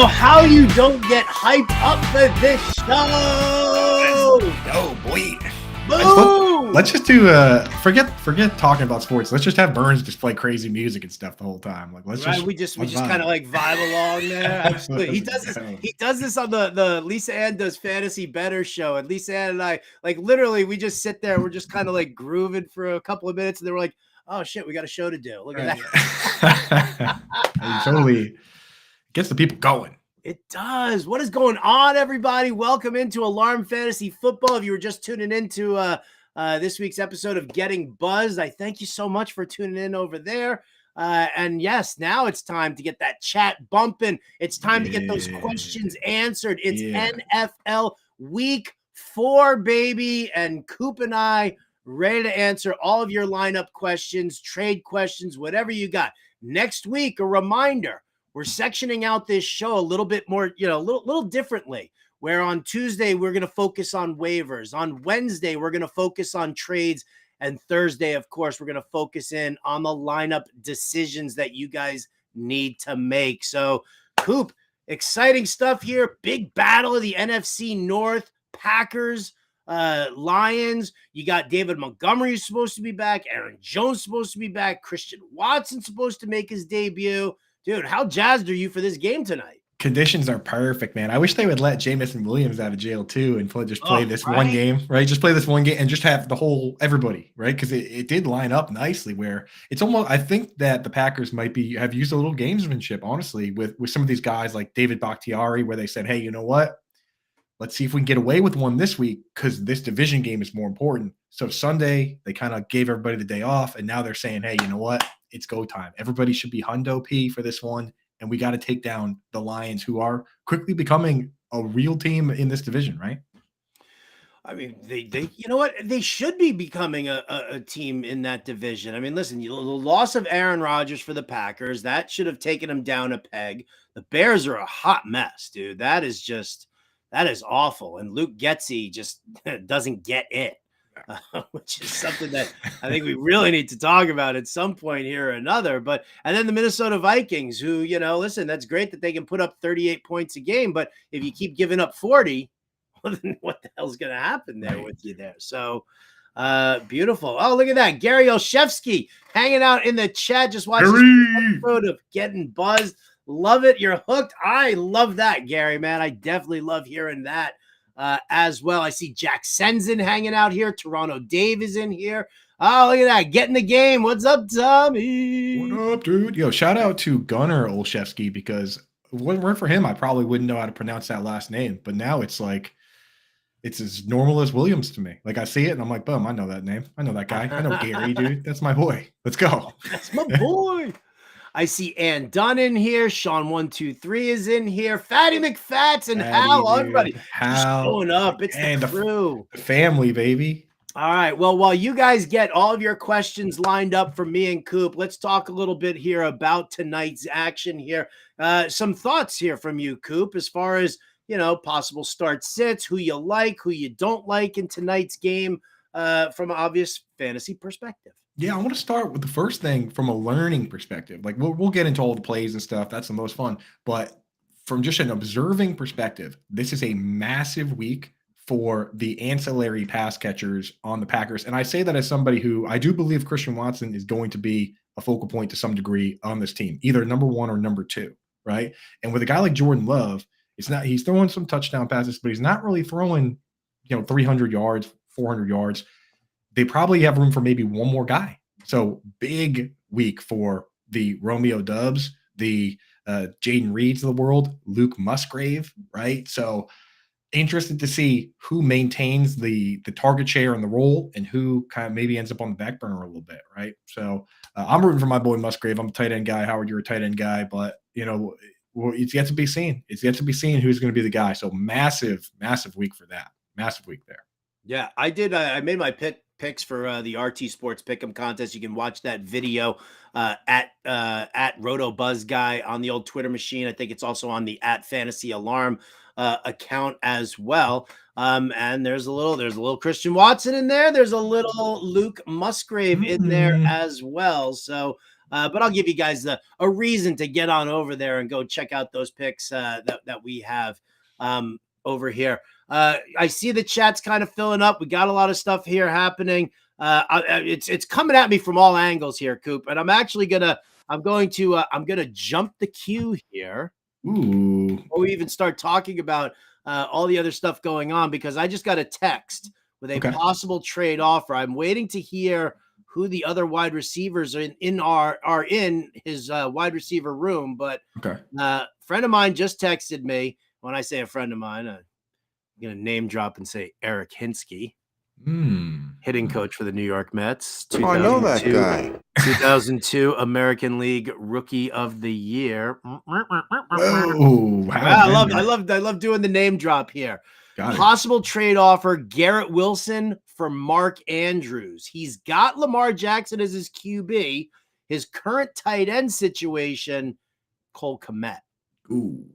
know how you don't get hyped up for this show. Oh boy. Boom! Let's just do forget talking about sports. Let's just have Burns just play crazy music and stuff the whole time. Like let's we just kind of like vibe along there. Absolutely. He does this on the Lisa Ann Does Fantasy Better show. And Lisa Ann and I, like, literally we just sit there, we're just kind of like grooving for a couple of minutes, and then we're like, oh shit, we got a show to do. Look at that. It totally gets the people going. It does. What is going on, everybody? Welcome into Alarm Fantasy Football. If you were just tuning into this week's episode of Getting Buzzed, I thank you so much for tuning in over there. And yes, now it's time to get that chat bumping. It's time to get those questions answered. It's NFL Week 4, baby. And Coop and I ready to answer all of your lineup questions, trade questions, whatever you got. Next week, a reminder, we're sectioning out this show a little bit more, a little differently, where on Tuesday, we're going to focus on waivers. On Wednesday, we're going to focus on trades. And Thursday, of course, we're going to focus in on the lineup decisions that you guys need to make. So, Coop, exciting stuff here. Big battle of the NFC North, Packers, Lions. You got David Montgomery supposed to be back. Aaron Jones supposed to be back. Christian Watson supposed to make his debut. Dude, how jazzed are you for this game tonight? Conditions are perfect, man. I wish they would let Jameson Williams out of jail too and play this one game, right? Just play this one game and just have the whole everybody, right? Because it did line up nicely where it's almost, I think that the Packers might have used a little gamesmanship, honestly, with some of these guys like David Bakhtiari, where they said, hey, you know what? Let's see if we can get away with one this week because this division game is more important. So Sunday, they kind of gave everybody the day off, and now they're saying, hey, you know what? It's go time. Everybody should be hundo P for this one, and we got to take down the Lions, who are quickly becoming a real team in this division, right? I mean, they you know what? They should be becoming a team in that division. I mean, listen, the loss of Aaron Rodgers for the Packers, that should have taken them down a peg. The Bears are a hot mess, dude. That is awful. And Luke Getsy just doesn't get it. Which is something that I think we really need to talk about at some point here or another. And then the Minnesota Vikings, who, listen, that's great that they can put up 38 points a game, but if you keep giving up 40, well, then what the hell's going to happen there with you there? So beautiful. Oh, look at that. Gary Olszewski hanging out in the chat, just watching this episode of Getting Buzzed. Love it. You're hooked. I love that, Gary, man. I definitely love hearing that. As well. I see Jack Senzen hanging out here. Toronto Dave is in here. Oh, look at that. Getting the game. What's up, Tommy? What up, dude? Yo, shout out to Gunnar Olszewski, because if it weren't for him, I probably wouldn't know how to pronounce that last name. But now it's like, it's as normal as Williams to me. Like I see it and I'm like, boom, I know that name. I know that guy. I know Gary, dude. That's my boy. Let's go. That's my boy. I see Ann Dunn in here. Sean123 is in here. Fatty McFats and Hal. Everybody just showing up. It's the crew. The family, baby. All right. Well, while you guys get all of your questions lined up for me and Coop, let's talk a little bit here about tonight's action here. Some thoughts here from you, Coop, as far as, possible start sits, who you like, who you don't like in tonight's game from an obvious fantasy perspective. Yeah, I want to start with the first thing from a learning perspective. Like we'll get into all the plays and stuff. That's the most fun. But from just an observing perspective, this is a massive week for the ancillary pass catchers on the Packers. And I say that as somebody who I do believe Christian Watson is going to be a focal point to some degree on this team, either number 1 or number 2, right? And with a guy like Jordan Love, he's throwing some touchdown passes, but he's not really throwing, 300 yards, 400 yards. They probably have room for maybe one more guy. So big week for the Romeo Dubs, the Jaden Reeds of the world, Luke Musgrave, right? So interested to see who maintains the target share and the role and who kind of maybe ends up on the back burner a little bit, right? So I'm rooting for my boy Musgrave. I'm a tight end guy. Howard, you're a tight end guy, but, it's yet to be seen. It's yet to be seen who's going to be the guy. So massive week for that. Massive week there. Yeah, I did. I made my picks for the RT Sports Pick'em contest. You can watch that video at Roto Buzz Guy on the old Twitter machine. I think it's also on the @Fantasy Alarm account as well. And there's a little Christian Watson in there. There's a little Luke Musgrave in there as well. So But I'll give you guys a reason to get on over there and go check out those picks that we have over here. I see the chat's kind of filling up. We got a lot of stuff here happening. It's coming at me from all angles here, Coop. And I'm going to jump the queue here. Ooh. Before we even start talking about all the other stuff going on, because I just got a text with a possible trade offer. I'm waiting to hear who the other wide receivers are in his wide receiver room. But a friend of mine just texted me. When I say a friend of mine, I'm going to name drop and say Eric Hinsky, hitting coach for the New York Mets. I know that guy. 2002 American League Rookie of the Year. Oh, I love doing the name drop here. Possible trade offer: Garrett Wilson for Mark Andrews. He's got Lamar Jackson as his QB. His current tight end situation, Cole Kmet. Ooh.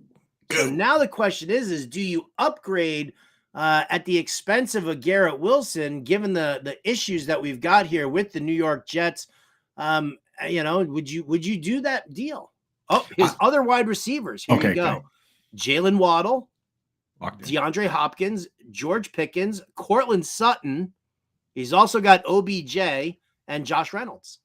So now the question is do you upgrade at the expense of a Garrett Wilson, given the issues that we've got here with the New York Jets? Would you do that deal? Oh, his other wide receivers. Here you go. Jalen Waddle, DeAndre Hopkins, George Pickens, Cortland Sutton. He's also got OBJ and Josh Reynolds.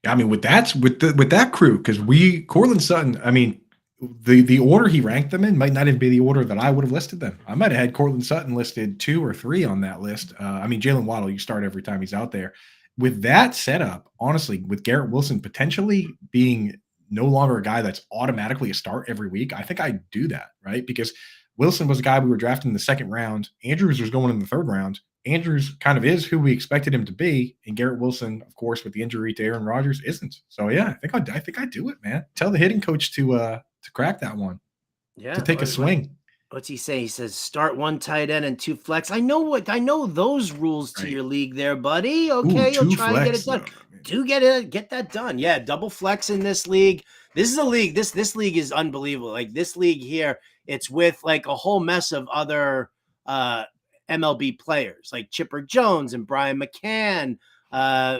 I mean, with that crew, because Cortland Sutton, I mean, the order he ranked them in might not even be the order that I would have listed them. I might have had Cortland Sutton listed 2 or 3 on that list. I mean, Jalen Waddle, you start every time he's out there. With that setup, honestly, with Garrett Wilson potentially being no longer a guy that's automatically a start every week, I think I'd do that, right? Because Wilson was a guy we were drafting in the 2nd round. Andrews was going in the 3rd round. Andrews kind of is who we expected him to be, and Garrett Wilson, of course, with the injury to Aaron Rodgers, isn't. So yeah, I think I'd do it, man. Tell the hitting coach to crack that one. Yeah, to take a swing. What's he say? He says start 1 tight end and 2 flex. I know those rules to your league there, buddy. Okay, you'll try and get it done. Get that done. Yeah, double flex in this league. This is a league. This league is unbelievable. Like this league here, it's with like a whole mess of other MLB players like Chipper Jones and Brian McCann.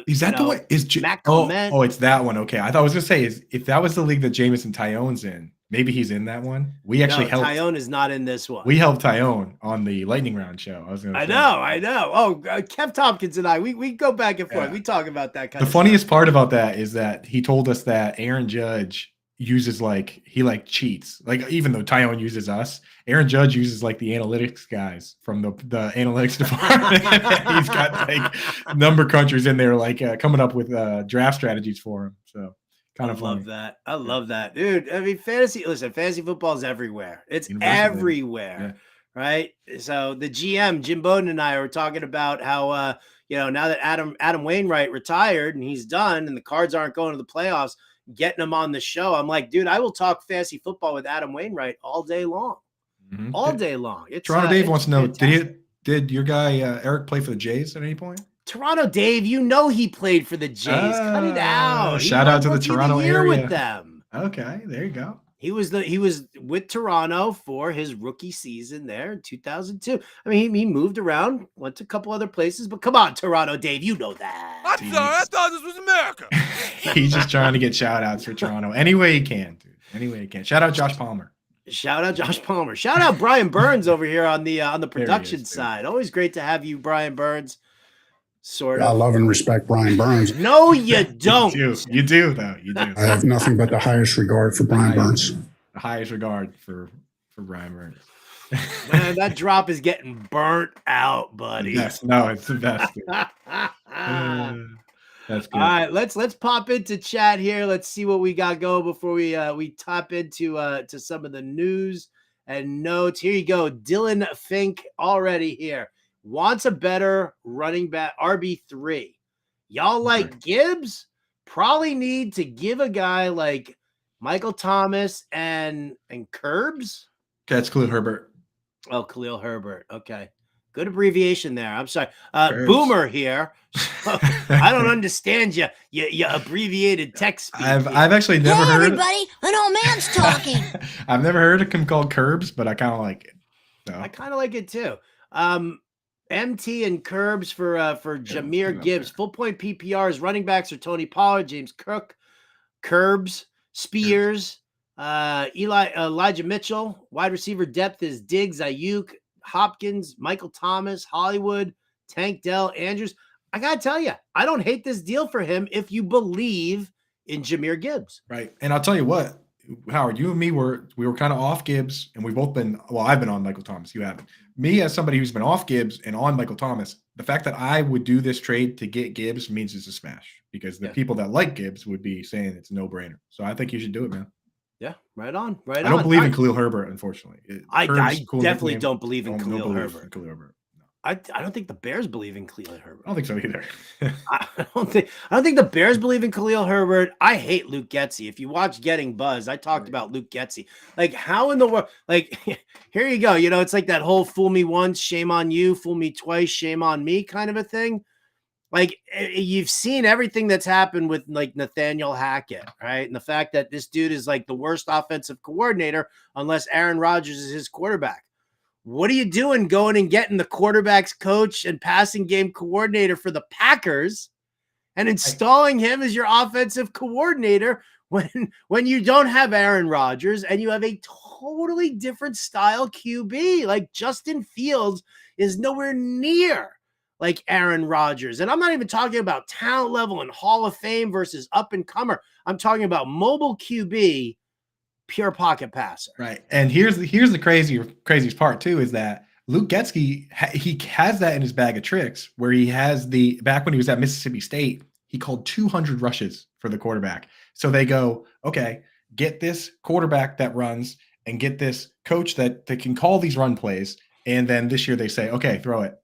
Is that the one? Matt Clement? Oh, it's that one. Okay, I thought I was gonna say if that was the league that Jameson Tyone's in, maybe he's in that one. We actually helped. Tyone is not in this one. We helped Tyone on the Lightning Round show. I know. Oh, Kev Tompkins and I, we go back and forth. Yeah. We talk about that kind of stuff. The funniest part about that is that he told us that Aaron Judge uses he cheats. Like even though Tyone uses us, Aaron Judge uses like the analytics guys from the analytics department. He's got like number crunchers in there, like coming up with draft strategies for him. So kind of funny. I love that, dude. I mean, fantasy football is everywhere. It's everywhere, right? So the GM Jim Bowden and I were talking about how now that Adam Wainwright retired and he's done, and the Cards aren't going to the playoffs, getting him on the show. I'm like, dude, I will talk fantasy football with Adam Wainwright all day long. Mm-hmm. All day long. Toronto Dave wants to know, did your guy Eric play for the Jays at any point? Toronto Dave, he played for the Jays. Cut it out. Shout out to the Toronto area with them. Okay, there you go. He was with Toronto for his rookie season there in 2002. I mean, he moved around, went to a couple other places, but come on, Toronto Dave, you know that. I'm sorry, I thought this was America. He's just trying to get shout outs for Toronto any way he can, dude. Any way he can. Shout out Josh Palmer. Shout out Brian Burns over here on the production side. Always great to have you, Brian Burns. Sort of. I love and respect Brian Burns. No, you don't. You do, though. You do. I have nothing but the highest regard for Brian Burns. The highest regard for Brian Burns. Man, that drop is getting burnt out, buddy. Yes, no, it's the best. That's good. All right, let's pop into chat here. Let's see what we got going before we top into to some of the news and notes. Here you go. Dylan Fink already here. Wants a better running back, RB3. Y'all like Gibbs? Probably need to give a guy like Michael Thomas and Curbs. That's Khalil Herbert. Oh, Khalil Herbert. Okay. Good abbreviation there. I'm sorry. Boomer here. I don't understand you abbreviated text speak. I've actually never heard. Everybody, an old man's talking. I've never heard of him called Curbs, but I kind of like it. So. I kind of like it too. MT and Curbs for Yeah, Jameer put it up Gibbs. there. Full point PPRs. Running backs are Tony Pollard, James Cook, Curbs, Spears, Elijah Mitchell. Wide receiver depth is Diggs, Ayuk, Hopkins, Michael Thomas, Hollywood, Tank Dell, Andrews. I gotta tell you, I don't hate this deal for him if you believe in Jameer Gibbs. Right. And I'll tell you what, Howard, you and me we were kind of off Gibbs, and we've both been, well, I've been on Michael Thomas. You haven't. Me, as somebody who's been off Gibbs and on Michael Thomas, the fact that I would do this trade to get Gibbs means it's a smash, because the people that like Gibbs would be saying it's a no-brainer. So I think you should do it, man. Yeah, right on. Right on. I don't believe in Khalil Herbert, unfortunately. I Cool definitely nickname. don't believe in Khalil believe in Herbert. Khalil Herbert. No. I don't think the Bears believe in Khalil Herbert. I don't think so either. I don't think the Bears believe in Khalil Herbert. I hate Luke Getsy. If you watch Getting Buzz, I talked about Luke Getsy. Like, how in the world? Like, here you go. You know, it's like that whole "fool me once, shame on you; fool me twice, shame on me" kind of a thing. Like, you've seen everything that's happened with like Nathaniel Hackett, right? And the fact that this dude is like the worst offensive coordinator unless Aaron Rodgers is his quarterback. What are you doing going and getting the quarterback's coach and passing game coordinator for the Packers and installing him as your offensive coordinator when you don't have Aaron Rodgers and you have a totally different style QB? Like, Justin Fields is nowhere near like Aaron Rodgers. And I'm not even talking about talent level and Hall of Fame versus up and comer. I'm talking about mobile QB, pure pocket passer. Right. And here's the craziest part too, is that Luke Getsy, he has that in his bag of tricks, where he has back when he was at Mississippi State, he called 200 rushes for the quarterback. So they go, okay, get this quarterback that runs and get this coach that can call these run plays. And then this year they say, okay, throw it.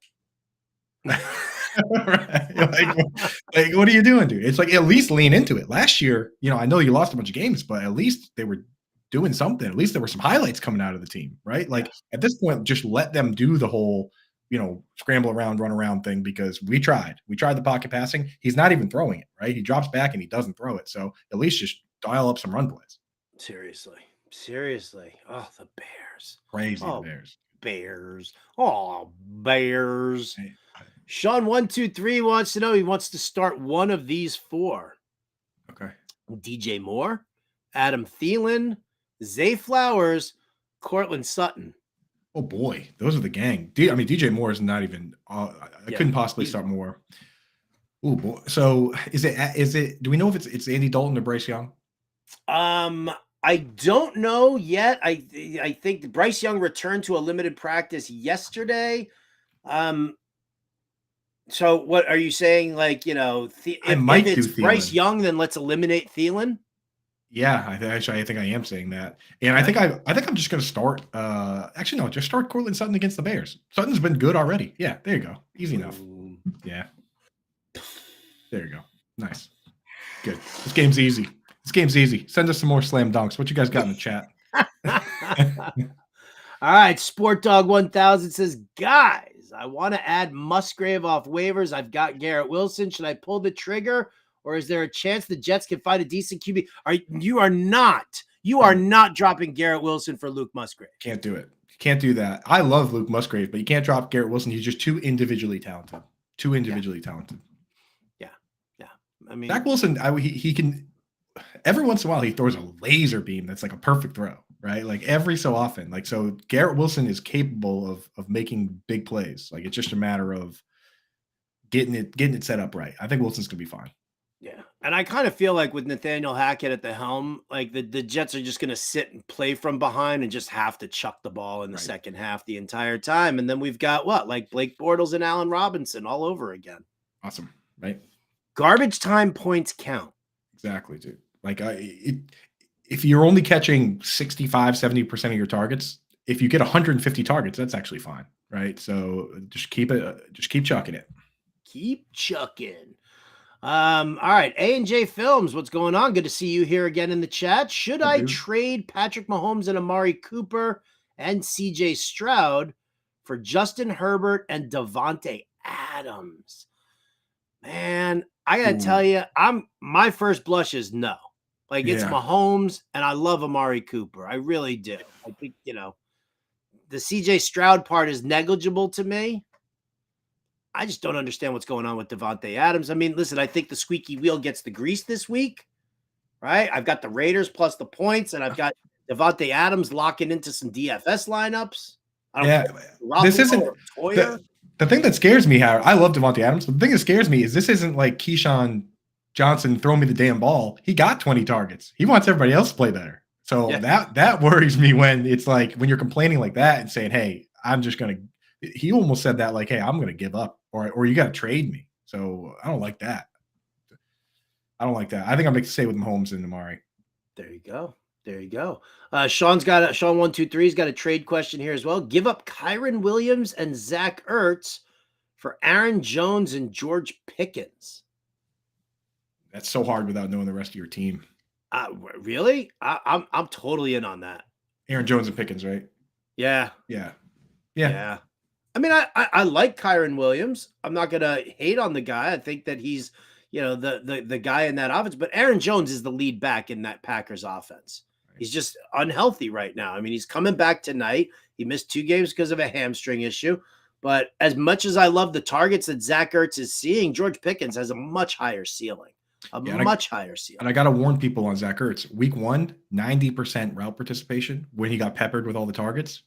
Right. Like, what are you doing, dude? It's like, at least lean into it. Last year, I know you lost a bunch of games, but at least they were doing something. At least there were some highlights coming out of the team, right? Like, at this point, just let them do the whole, scramble around, run around thing, because we tried the pocket passing. He's not even throwing it, right? He drops back and he doesn't throw it. So at least just dial up some run plays. Seriously. Oh, the Bears. Crazy. Oh, Bears. Bears. Oh, Bears. Hey. Sean 123 wants to know, he wants to start one of these four. Okay. DJ Moore, Adam Thielen, Zay Flowers, Cortland Sutton. Oh boy, those are the gang. DJ Moore is not even. I couldn't possibly start Moore. Oh boy. So is it? Do we know if it's Andy Dalton or Bryce Young? I don't know yet. I think Bryce Young returned to a limited practice yesterday. So what are you saying? Like, if it's Bryce Young, then let's eliminate Thielen. Yeah, I think I am saying that, and I think I'm just going to start. Actually, no, just start Cortland Sutton against the Bears. Sutton's been good already. Yeah, there you go. Easy enough. Yeah, there you go. Nice, good. This game's easy. Send us some more slam dunks. What you guys got in the chat? All right, Sport Dog 1000 says, guys, I want to add Musgrave off waivers. I've got Garrett Wilson. Should I pull the trigger? Or is there a chance the Jets can find a decent QB? You are not dropping Garrett Wilson for Luke Musgrave. Can't do it. Can't do that. I love Luke Musgrave, but you can't drop Garrett Wilson. He's just too individually talented. Talented. Yeah. I mean, Zach Wilson, he can. Every once in a while, he throws a laser beam that's like a perfect throw, right? Like every so often. Like, so Garrett Wilson is capable of making big plays. Like, it's just a matter of getting it set up right. I think Wilson's gonna be fine. Yeah. And I kind of feel like with Nathaniel Hackett at the helm, like the Jets are just going to sit and play from behind and just have to chuck the ball in the second half the entire time. And then we've got like Blake Bortles and Allen Robinson all over again. Awesome. Right. Garbage time points count. Exactly, dude. Like, if you're only catching 65, 70% of your targets, if you get 150 targets, that's actually fine. Right. So just keep chucking it. Keep chucking. All right. A&J Films, what's going on? Good to see you here again in the chat. Should I trade Patrick Mahomes and Amari Cooper and CJ Stroud for Justin Herbert and Devontae Adams? Man, I gotta tell you, my first blush is no. Like, it's Mahomes, and I love Amari Cooper. I really do. I think, the CJ Stroud part is negligible to me. I just don't understand what's going on with Devontae Adams. I mean, listen, I think the squeaky wheel gets the grease this week, right? I've got the Raiders plus the points, and I've got Devontae Adams locking into some DFS lineups. I don't Yeah, care this isn't Toyer. the thing that scares me, Howard. I love Devontae Adams, but the thing that scares me is this isn't like Keyshawn Johnson throwing me the damn ball. He got 20 targets. He wants everybody else to play better. So that worries me when it's like when you're complaining like that and saying, "Hey, I'm just gonna." He almost said that like, "Hey, I'm gonna give up," or you got to trade me. So I don't like that. I don't like that. I think I'm going to stay with Mahomes and Amari. There you go. There you go. Sean's got Sean 123's got a trade question here as well. Give up Kyron Williams and Zach Ertz for Aaron Jones and George Pickens. That's so hard without knowing the rest of your team. Really? I'm totally in on that. Aaron Jones and Pickens, right? Yeah. I mean, I like Kyron Williams. I'm not gonna hate on the guy. I think that he's, the guy in that offense. But Aaron Jones is the lead back in that Packers offense. He's just unhealthy right now. I mean, he's coming back tonight. He missed 2 games because of a hamstring issue. But as much as I love the targets that Zach Ertz is seeing, George Pickens has a much higher ceiling. Much higher ceiling. And I got to warn people on Zach Ertz. Week 1, 90% route participation when he got peppered with all the targets.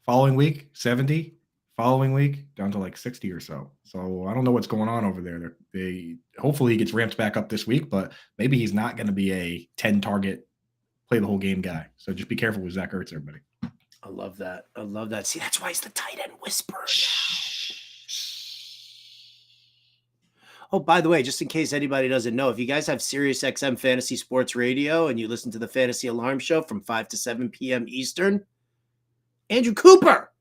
Following week, 70. Following week, down to like 60 or so. So I don't know what's going on over there. Hopefully he gets ramped back up this week, but maybe he's not going to be a 10 target, play the whole game guy. So just be careful with Zach Ertz, everybody. I love that. See, that's why he's the tight end whisperer. Oh, by the way, just in case anybody doesn't know, if you guys have Sirius XM Fantasy Sports Radio and you listen to the Fantasy Alarm Show from 5 to 7 p.m. Eastern, Andrew Cooper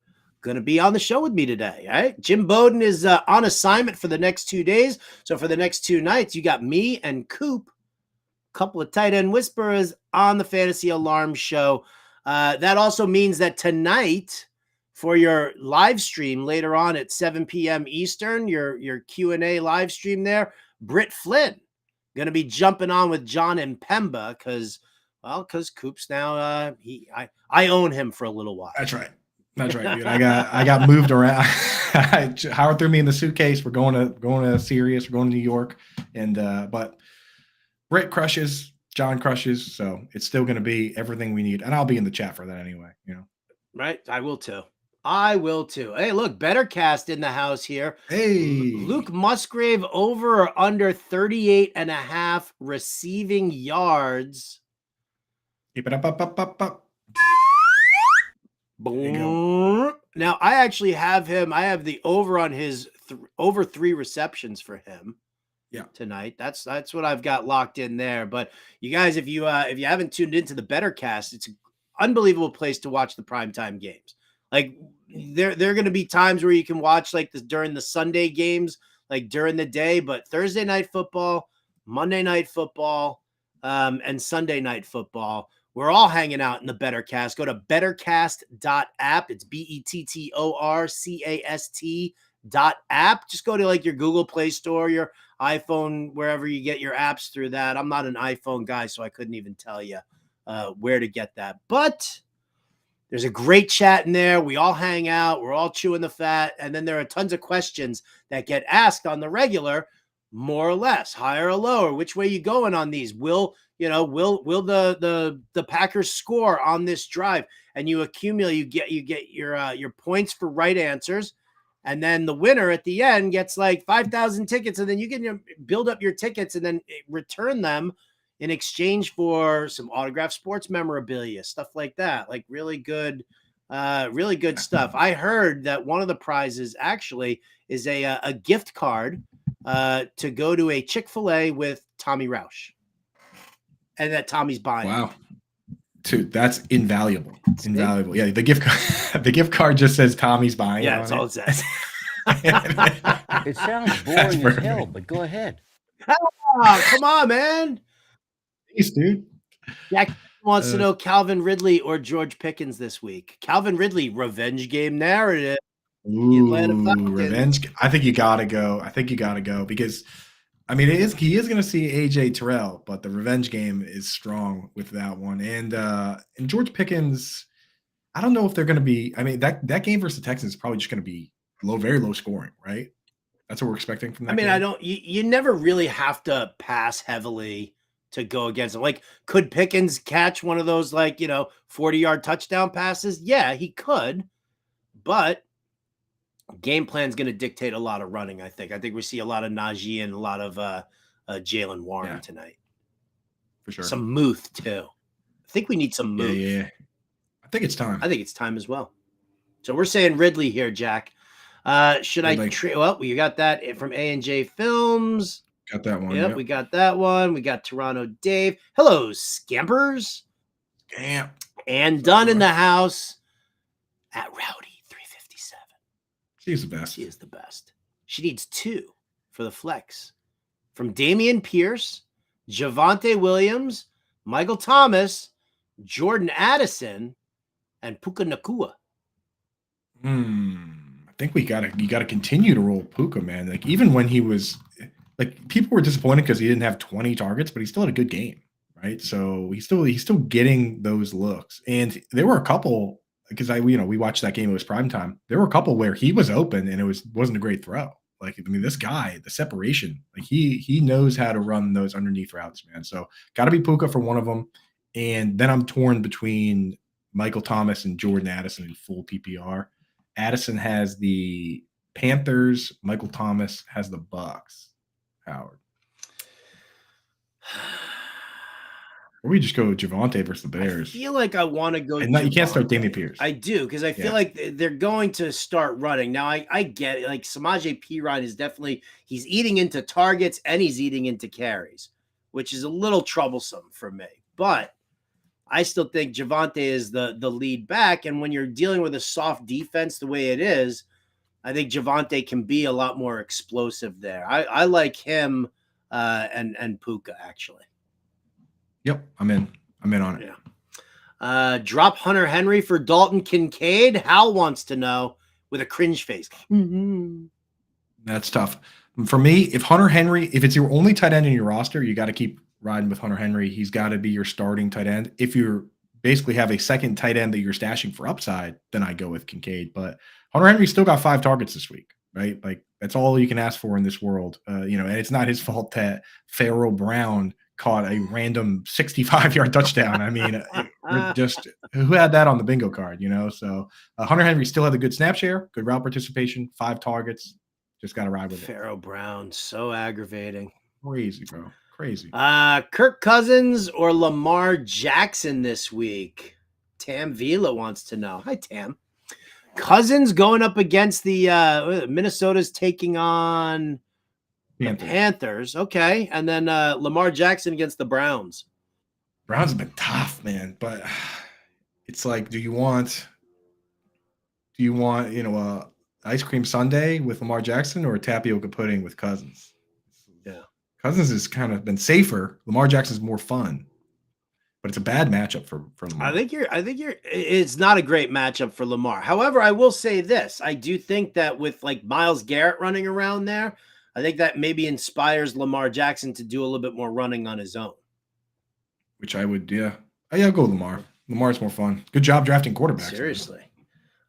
going to be on the show with me today. All right. Jim Bowden is on assignment for the next 2 days. So for the next 2 nights, you got me and Coop, a couple of tight end whisperers on the Fantasy Alarm Show. That also means that tonight, for your live stream later on at 7 p.m. Eastern, your Q&A live stream there, Britt Flynn going to be jumping on with John and Pemba because Coop's now I own him for a little while. That's right, dude. I got moved around. Howard threw me in the suitcase. We're going to Sirius. We're going to New York, and but Britt crushes, John crushes, so it's still going to be everything we need, and I'll be in the chat for that anyway. Right? I will too. Hey, look, Better Cast in the house here. Hey, Luke Musgrave over or under 38.5 receiving yards. Keep it up. Boom. Now, I actually have him. I have the over on his over 3 receptions for him. Yeah, tonight. That's what I've got locked in there. But you guys, if you haven't tuned into the Better Cast, it's an unbelievable place to watch the primetime games. Like there are going to be times where you can watch like this during the Sunday games, like during the day, but Thursday night football, Monday night football, and Sunday night football, we're all hanging out in the Better Cast. Go to bettercast.app. It's BETTORCAST.app. Just go to like your Google Play Store, your iPhone, wherever you get your apps through that. I'm not an iPhone guy, so I couldn't even tell you where to get that. But there's a great chat in there. We all hang out. We're all chewing the fat. And then there are tons of questions that get asked on the regular, more or less, higher or lower. Which way you going on these? Will the Packers score on this drive? And you accumulate, you get your points for right answers. And then the winner at the end gets like 5,000 tickets. And then you can build up your tickets and then return them in exchange for some autographed sports memorabilia, stuff like that. Like really good stuff. I heard that one of the prizes actually is a gift card to go to a Chick-fil-A with Tommy Roush. And that Tommy's buying. Wow. Dude, that's invaluable. Invaluable. Yeah, the gift card just says Tommy's buying. Yeah, that's all it says. It sounds boring as hell, but go ahead. Oh, come on, man. Thanks, dude. Jack wants to know Calvin Ridley or George Pickens this week. Calvin Ridley, revenge game narrative. Ooh, revenge. I think you gotta go. Because I mean he is gonna see AJ Terrell, but the revenge game is strong with that one. And George Pickens, I don't know if they're gonna be. I mean, that game versus the Texans is probably just gonna be very low scoring, right? That's what we're expecting from that. I mean, game? you never really have to pass heavily to go against him. Like, could Pickens catch one of those, 40-yard touchdown passes? Yeah, he could. But game plan is going to dictate a lot of running, I think. I think we see a lot of Najee and a lot of Jalen Warren tonight. For sure. Some Muth, too. I think we need some Muth. Yeah. I think it's time. I think it's time as well. So we're saying Ridley here, Jack. Should Ridley. I trade? Well, we got that from A&J Films. Got that one. Yep, we got that one. We got Toronto Dave. Hello, Scampers. Damn. And Dunn in the house at Rowdy 357. She's the best. She is the best. She needs 2 for the flex. From Damian Pierce, Javonte Williams, Michael Thomas, Jordan Addison, and Puka Nakua. I think you gotta continue to roll Puka, man. Like, even when he was like, people were disappointed because he didn't have 20 targets, but he still had a good game, right? So he's still getting those looks. And there were a couple, because we watched that game, it was prime time. There were a couple where he was open and wasn't a great throw. Like, I mean, this guy, the separation, like he knows how to run those underneath routes, man. So got to be Puka for one of them. And then I'm torn between Michael Thomas and Jordan Addison in full PPR. Addison has the Panthers. Michael Thomas has the Bucks. Howard. Or we just go Javonte versus the Bears. I feel like I want to go. And you can't start Damian Pierce. I do, because I feel like they're going to start running. Now, I get it. Like, Samaje Perine is definitely, he's eating into targets and he's eating into carries, which is a little troublesome for me. But I still think Javonte is the lead back. And when you're dealing with a soft defense the way it is, I think Javonte can be a lot more explosive there. I like him and Puka, actually. Yep, I'm in on it. Yeah. Drop Hunter Henry for Dalton Kincaid. Hal wants to know with a cringe face. That's tough. For me, if it's your only tight end in your roster, you got to keep riding with Hunter Henry. He's got to be your starting tight end. If you basically have a second tight end that you're stashing for upside, then I go with Kincaid. But Hunter Henry still got 5 targets this week, right? Like, that's all you can ask for in this world. And it's not his fault that Pharaoh Brown caught a random 65-yard touchdown. I mean, just who had that on the bingo card, So Hunter Henry still had a good snap share, good route participation, 5 targets. Just got to ride with Pharaoh Brown, so aggravating. Crazy, bro. Crazy. Kirk Cousins or Lamar Jackson this week? Tam Vila wants to know. Hi, Tam. Cousins going up against the Minnesota's taking on Panthers. Okay. And then Lamar Jackson against the Browns. Browns have been tough, man. But it's like, do you want ice cream sundae with Lamar Jackson or a tapioca pudding with Cousins? Yeah. Cousins has kind of been safer. Lamar Jackson's more fun. But it's a bad matchup for Lamar. I think it's not a great matchup for Lamar. However, I will say this. I do think that with like Myles Garrett running around there, I think that maybe inspires Lamar Jackson to do a little bit more running on his own. Which I would, yeah. I'll go Lamar. Lamar's more fun. Good job drafting quarterbacks. Seriously.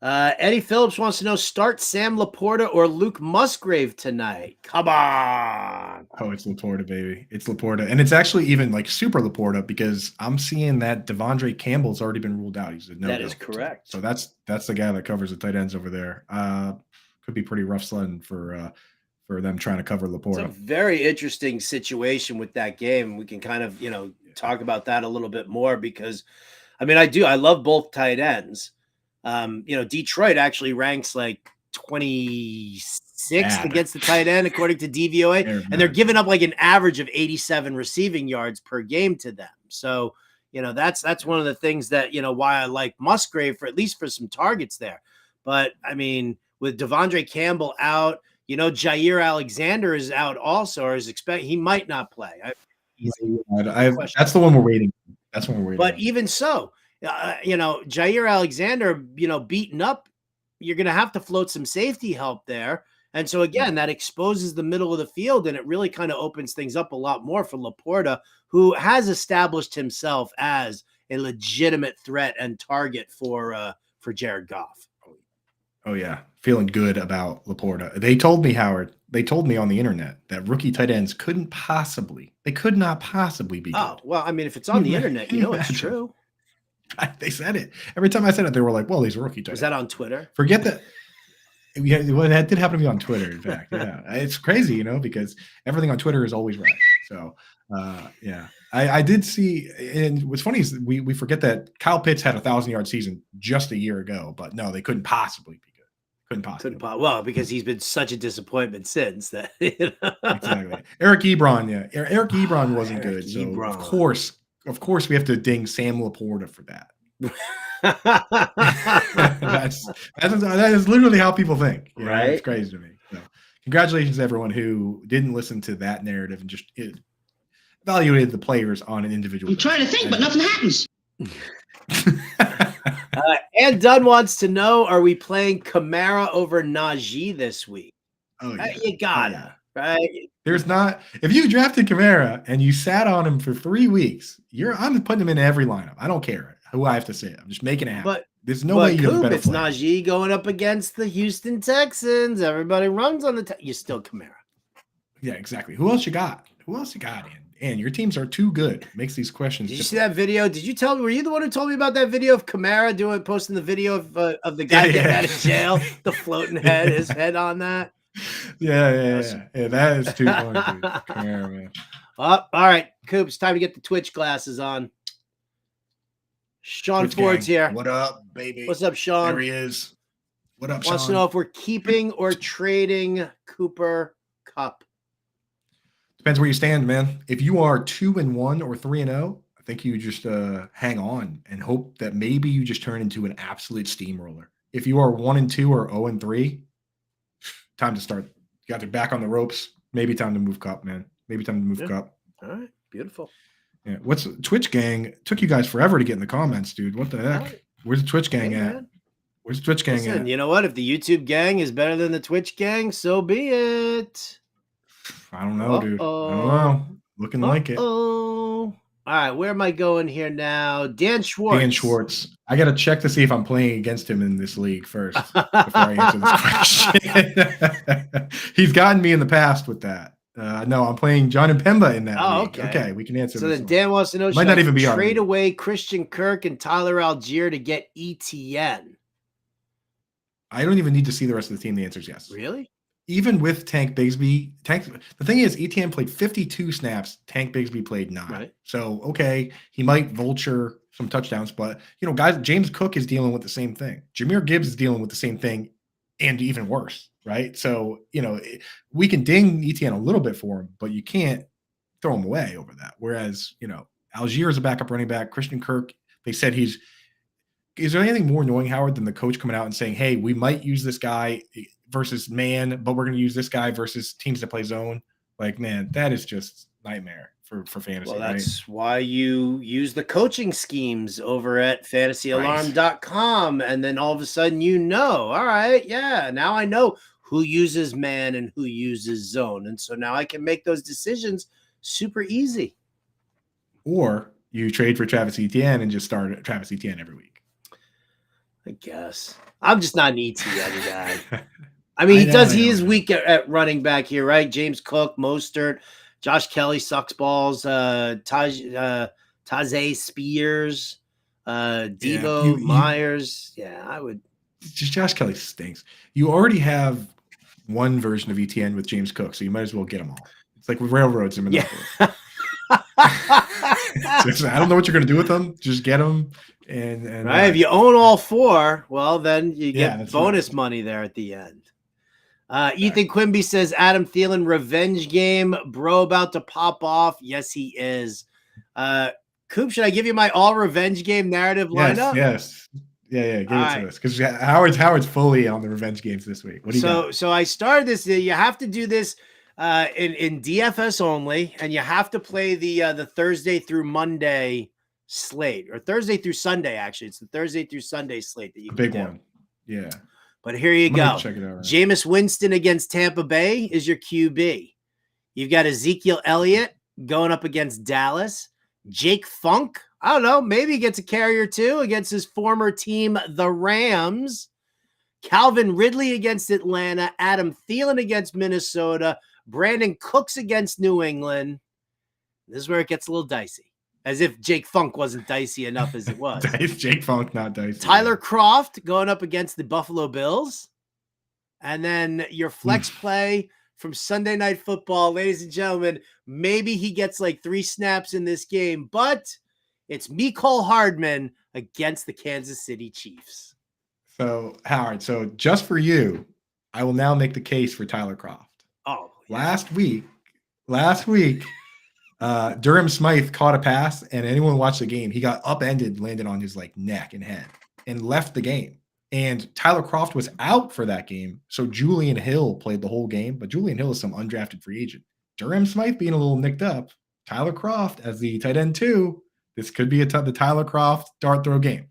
Eddie Phillips wants to know, start Sam Laporta or Luke Musgrave tonight? Come on. Oh, it's Laporta, baby. It's Laporta. And it's actually even like super Laporta because I'm seeing that Devondre Campbell's already been ruled out. He's a no-go. That is correct. So that's the guy that covers the tight ends over there. Could be pretty rough sledding for them trying to cover Laporta. It's a very interesting situation with that game. We can kind of, talk about that a little bit more because, I mean, I love both tight ends. Detroit actually ranks like 26th against the tight end, according to DVOA, and they're giving up like an average of 87 receiving yards per game to them. So, that's one of the things that, why I like Musgrave for at least for some targets there. But I mean, with Devondre Campbell out, Jair Alexander is out also, or he might not play. That's the one we're waiting. That's one we're waiting. But even so, Jair Alexander, beaten up, you're going to have to float some safety help there. And so, again, that exposes the middle of the field, and it really kind of opens things up a lot more for Laporta, who has established himself as a legitimate threat and target for Jared Goff. Oh yeah, feeling good about Laporta. They told me, Howard. They told me on the internet that rookie tight ends could not possibly be good. Oh, well, I mean, if it's Can on you the ima- internet, can you you know it's imagine? true. They said it every time I said it. They were like, "Well, he's a rookie tight Was end." that on Twitter? Forget that. Yeah, well, that did happen to me on Twitter. In fact, yeah, it's crazy, because everything on Twitter is always right. So, yeah, I did see, and what's funny is we forget that Kyle Pitts had a 1,000-yard season just a year ago, but no, they couldn't possibly be good. Couldn't possibly. Well, because he's been such a disappointment since that. Exactly. Eric Ebron, yeah, Eric Ebron wasn't Eric good. So Ebron. of course, we have to ding Sam Laporta for that. that is literally how people think, Right? It's crazy to me. So, congratulations to everyone who didn't listen to that narrative and just evaluated the players on an individual. I'm trying to think, but nothing happens. And Dunn wants to know: are we playing Kamara over Najee this week? Oh yeah, You gotta, right? There's not. If you drafted Kamara and you sat on him for 3 weeks, I'm putting him in every lineup. I don't care who I have to say. I'm just making it happen. But there's no way you have a Coop, better it's player. Najee going up against the Houston Texans. Everybody runs on the. You still Kamara. Yeah, exactly. Who else you got? And your teams are too good. Makes these questions. Did you see that video? Did you tell me? Were you the one who told me about that video of Kamara posting the video of the guy getting out of jail, the floating head, his head on that? Yeah. That is too funny, dude. Kamara, man. All right, Coop, it's time to get the Twitch glasses on. Sean Twitch Ford's gang. here. What up, baby? What's up, Sean? There he is. What up, Wants Sean? to know if we're keeping or trading Cooper Kupp. Depends where you stand, man. If you are 2-1 or 3-0, I think you just hang on and hope that maybe you just turn into an absolute steamroller. If you are 1-2 or 0-3, time to start. You got your back on the ropes. Maybe time to move Kupp, man. Maybe time to move Kupp. All right, beautiful. Yeah. What's Twitch gang? Took you guys forever to get in the comments, dude. What the heck? Right. Where's the Twitch gang Hey, at? man. Where's the Twitch gang Listen, at? you know what? If the YouTube gang is better than the Twitch gang, so be it. I don't know, dude. I don't know. Looking like it. Oh, all right. Where am I going here now? Dan Schwartz. Dan Schwartz. I got to check to see if I'm playing against him in this league first before I answer this question. He's gotten me in the past with that. No, I'm playing John and Pemba in that league. Okay, we can answer So this then one. Dan wants to know, Might not even be our trade league. away Christian Kirk and Tyler Algier to get ETN? I don't even need to see the rest of the team. The answer is yes. Really? Even with Tank Bigsby, the thing is, ETN played 52 snaps. Tank Bigsby played 9. Right. So, okay, he might vulture some touchdowns, but, guys, James Cook is dealing with the same thing. Jahmyr Gibbs is dealing with the same thing and even worse, right? So, we can ding ETN a little bit for him, but you can't throw him away over that. Whereas, Algier is a backup running back. Christian Kirk, they said is there anything more annoying, Howard, than the coach coming out and saying, hey, we might use this guy versus man, but we're going to use this guy versus teams that play zone? Like, man, that is just nightmare for fantasy. Well, that's why you use the coaching schemes over at fantasyalarm.com. And then all of a sudden, all right, yeah, now I know who uses man and who uses zone. And so now I can make those decisions super easy. Or you trade for Travis Etienne and just start Travis Etienne every week. I guess. I'm just not an Etienne guy. I mean, he is weak at running back here, right? James Cook, Mostert, Josh Kelly sucks balls, Tajay Spears, Debo Myers. Yeah, I would. Just Josh Kelly stinks. You already have one version of ETN with James Cook, so you might as well get them all. It's like railroads him. Yeah. I don't know what you're going to do with them. Just get them. And right. If you own all 4, well, then you get bonus right. money there at the end. Ethan Quimby says, Adam Thielen revenge game, bro, about to pop off. Yes, he is. Coop, should I give you my all revenge game narrative lineup? Yes. Yeah. Give it to us because Howard's fully on the revenge games this week. What do you got? So I started this. You have to do this in DFS only, and you have to play the Thursday through Monday slate, or Thursday through Sunday. Actually, it's the Thursday through Sunday slate that you can big do. one. Yeah. But here you go. Check it out. Right. Jameis Winston against Tampa Bay is your QB. You've got Ezekiel Elliott going up against Dallas. Jake Funk, I don't know, maybe he gets a carry or two against his former team, the Rams. Calvin Ridley against Atlanta, Adam Thielen against Minnesota, Brandon Cooks against New England. This is where it gets a little dicey, as if Jake Funk wasn't dicey enough as it was. Jake Funk, not dicey. Tyler Kroft going up against the Buffalo Bills. And then your flex play from Sunday Night Football, ladies and gentlemen, maybe he gets like 3 snaps in this game, but it's Mecole Hardman against the Kansas City Chiefs. So, Howard, so just for you, I will now make the case for Tyler Kroft. Oh, yeah. Last week, Durham Smythe caught a pass, and anyone watched the game, he got upended, landed on his like neck and head, and left the game. And Tyler Kroft was out for that game, so Julian Hill played the whole game. But Julian Hill is some undrafted free agent. Durham Smythe being a little nicked up. Tyler Kroft as the tight end 2. This could be the Tyler Kroft dart throw game.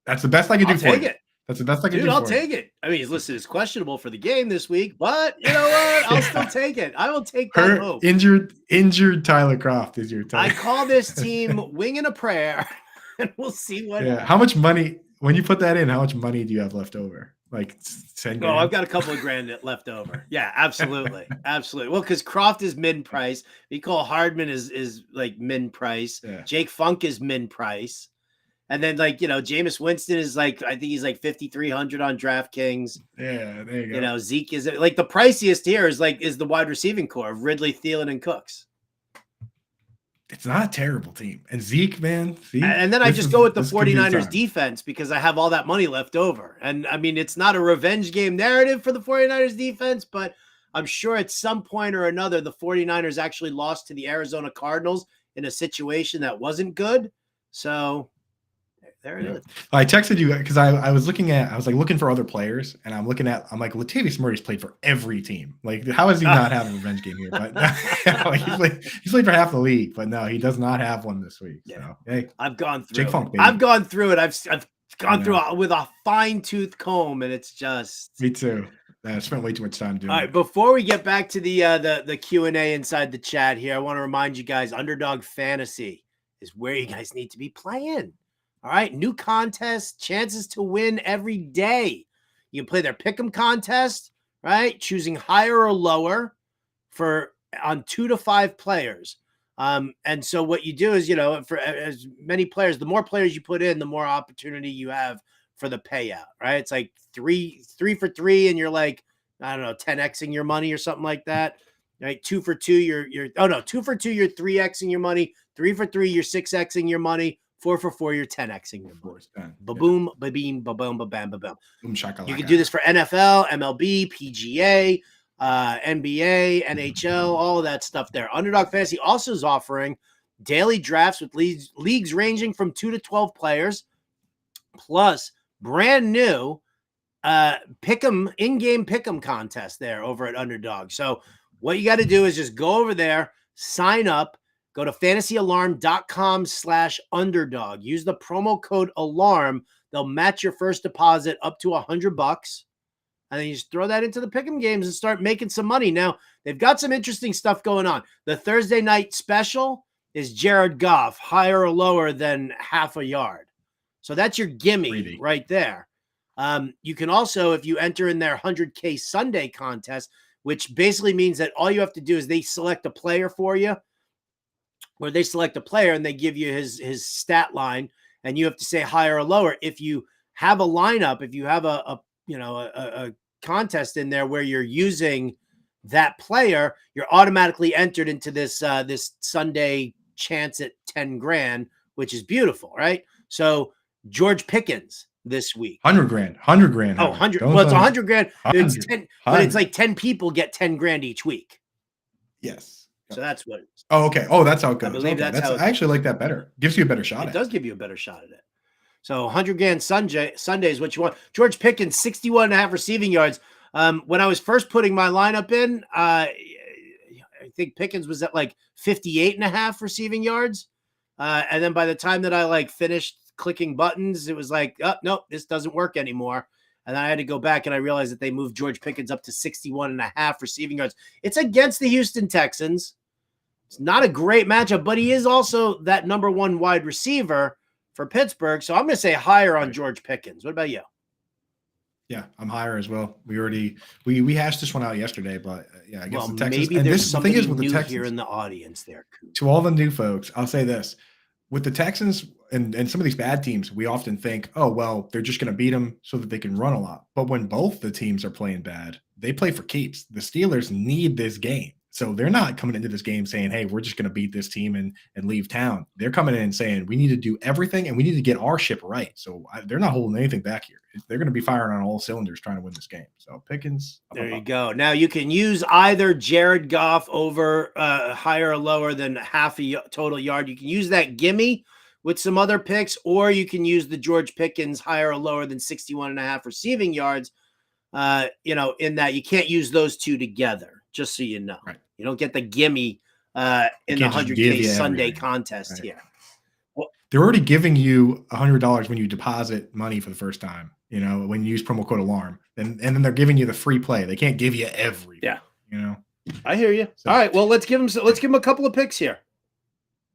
That's the best I can do for you. That's the best I can do. I'll take it. I mean, listen, it's questionable for the game this week, but you know what? I'll still take it. I will take that hope. Injured Tyler Kroft is your I call this team wing and a prayer, and we'll see what. Yeah. How much money? When you put that in, how much money do you have left over? Like 10 grand? Oh, I've got a couple of grand left over. Yeah, absolutely. Absolutely. Well, because Kroft is min price. Mecole Hardman is like min price. Yeah. Jake Funk is min price. And then Jameis Winston is like, I think he's like 5,300 on DraftKings. Yeah, there you go. Zeke is like the priciest here is the wide receiving core of Ridley, Thielen, and Cooks. It's not a terrible team. And Zeke, man. And then I just go with the 49ers defense because I have all that money left over. And I mean, it's not a revenge game narrative for the 49ers defense, but I'm sure at some point or another, the 49ers actually lost to the Arizona Cardinals in a situation that wasn't good. So there it is. I texted you because I was looking for other players, and I'm like, Latavius Murray's played for every team. Like, how does he not have a revenge game here? But he's played for half the league, but no, he does not have one this week. Yeah. So, hey, I've gone through Jake it. Funk, baby. I've gone through it. I've gone through it with a fine-tooth comb, and it's just me too. I spent way too much time doing it. All right, before we get back to the Q&A inside the chat here, I want to remind you guys, Underdog Fantasy is where you guys need to be playing. All right, new contests, chances to win every day. You can play their pick'em contest, right? Choosing higher or lower on 2 to 5 players. And so what you do is, for as many players, the more players you put in, the more opportunity you have for the payout, right? It's like 3 for 3, and you're like, I don't know, 10xing your money or something like that. Right? 2 for 2, 2 for 2, you're 3xing your money. 3 for 3, you're 6xing your money. 4 for 4, you're 10xing your money. Ba-boom, ba-beam, ba-boom, ba-bam, ba-bam. You can do this for NFL, MLB, PGA, NBA, NHL, all of that stuff there. Underdog Fantasy also is offering daily drafts with leagues ranging from 2 to 12 players, plus brand new pick'em in-game pick'em contest there over at Underdog. So what you got to do is just go over there, sign up, go to fantasyalarm.com/underdog. Use the promo code ALARM. They'll match your first deposit up to $100. And then you just throw that into the pick'em games and start making some money. Now, they've got some interesting stuff going on. The Thursday night special is Jared Goff, higher or lower than half a yard. So that's your gimme right there. You can also, if you enter in their 100K Sunday contest, which basically means that all you have to do is they select a player for you, where they select a player and they give you his stat line, and you have to say higher or lower. If you have a lineup, if you have a contest in there where you're using that player, you're automatically entered into this Sunday chance at 10 grand, which is beautiful, right? So George Pickens this week, 100 grand. Oh, 100. Well, it's 100 grand. It's 10, but it's like 10 people get 10 grand each week. Yes. So that's what. Oh, okay. Oh, that's how it goes. I believe that's how. I actually like that better. Gives you a better shot. It does give you a better shot at it. So 100 grand Sunday is what you want. George Pickens, 61.5 receiving yards. When I was first putting my lineup in, I think Pickens was at like 58.5 receiving yards. And then by the time that I finished clicking buttons, it was like, oh, nope, this doesn't work anymore. And I had to go back, and I realized that they moved George Pickens up to 61.5 receiving yards. It's against the Houston Texans. It's not a great matchup, but he is also that number 1 wide receiver for Pittsburgh. So I'm going to say higher on George Pickens. What about you? Yeah, I'm higher as well. We hashed this one out yesterday, but yeah, I guess Well, the Texans. maybe And there's this the thing somebody is with the new Texans. here in the audience there, Coop. To all the new folks, I'll say this: with the Texans and some of these bad teams, we often think, oh well, they're just going to beat them so that they can run a lot. But when both the teams are playing bad, they play for keeps. The Steelers need this game. So they're not coming into this game saying, hey, we're just going to beat this team and leave town. They're coming in and saying, we need to do everything and we need to get our ship right. So they're not holding anything back here. They're going to be firing on all cylinders trying to win this game. So Pickens. There you go. Now you can use either Jared Goff over higher or lower than half a total yard. You can use that gimme with some other picks, or you can use the George Pickens higher or lower than 61.5 receiving yards. In that you can't use those two together, just so you know. Right. You don't get the gimme in the can't just 100K Sunday everything. contest Right. here. They're already giving you $100 when you deposit money for the first time, when you use promo code ALARM. And then they're giving you the free play. They can't give you everything. Yeah. I hear you. So- All right. Well, let's give them a couple of picks here.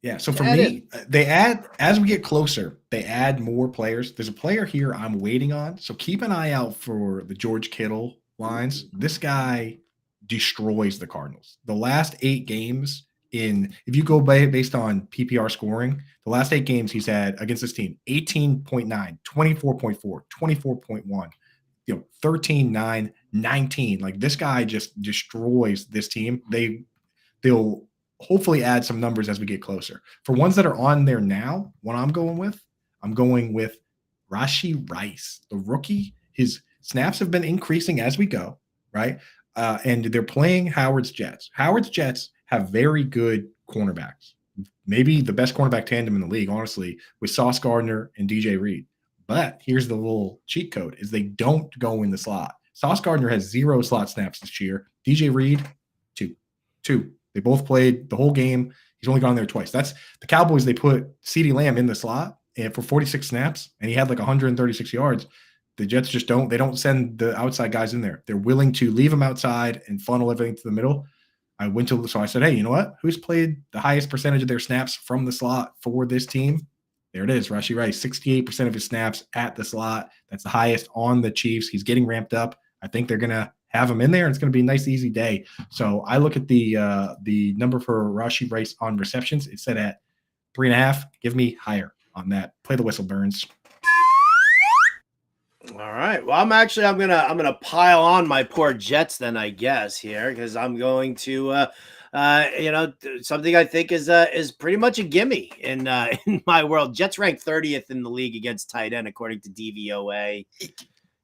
Yeah. So for Add me, they add, as we get closer, they add more players. There's a player here I'm waiting on. So keep an eye out for the George Kittle lines. This guy destroys the Cardinals. The last 8 games if you go based on PPR scoring, the last 8 games he's had against this team, 18.9, 24.4, 24.1, 13, 9, 19. Like this guy just destroys this team. They'll hopefully add some numbers as we get closer. For ones that are on there now, what I'm going with Rashee Rice, the rookie. His snaps have been increasing as we go, right? And they're playing Howard's Jets. Howard's Jets have very good cornerbacks. Maybe the best cornerback tandem in the league, honestly, with Sauce Gardner and DJ Reed. But here's the little cheat code is they don't go in the slot. Sauce Gardner has 0 slot snaps this year. DJ Reed, 2. They both played the whole game. He's only gone there twice. That's the Cowboys. They put CeeDee Lamb in the slot and for 46 snaps, and he had like 136 yards. The Jets just don't send the outside guys in there. They're willing to leave them outside and funnel everything to the middle. So I said, hey, you know what? Who's played the highest percentage of their snaps from the slot for this team? There it is, Rashee Rice, 68% of his snaps at the slot. That's the highest on the Chiefs. He's getting ramped up. I think they're going to have him in there, and it's going to be a nice, easy day. So I look at the number for Rashee Rice on receptions. It's set at 3.5. Give me higher on that. Play the whistle, Burns. All right. Well, I'm gonna pile on my poor Jets then, I guess, here, because I'm going to something I think is pretty much a gimme in my world. Jets ranked 30th in the league against tight end according to DVOA.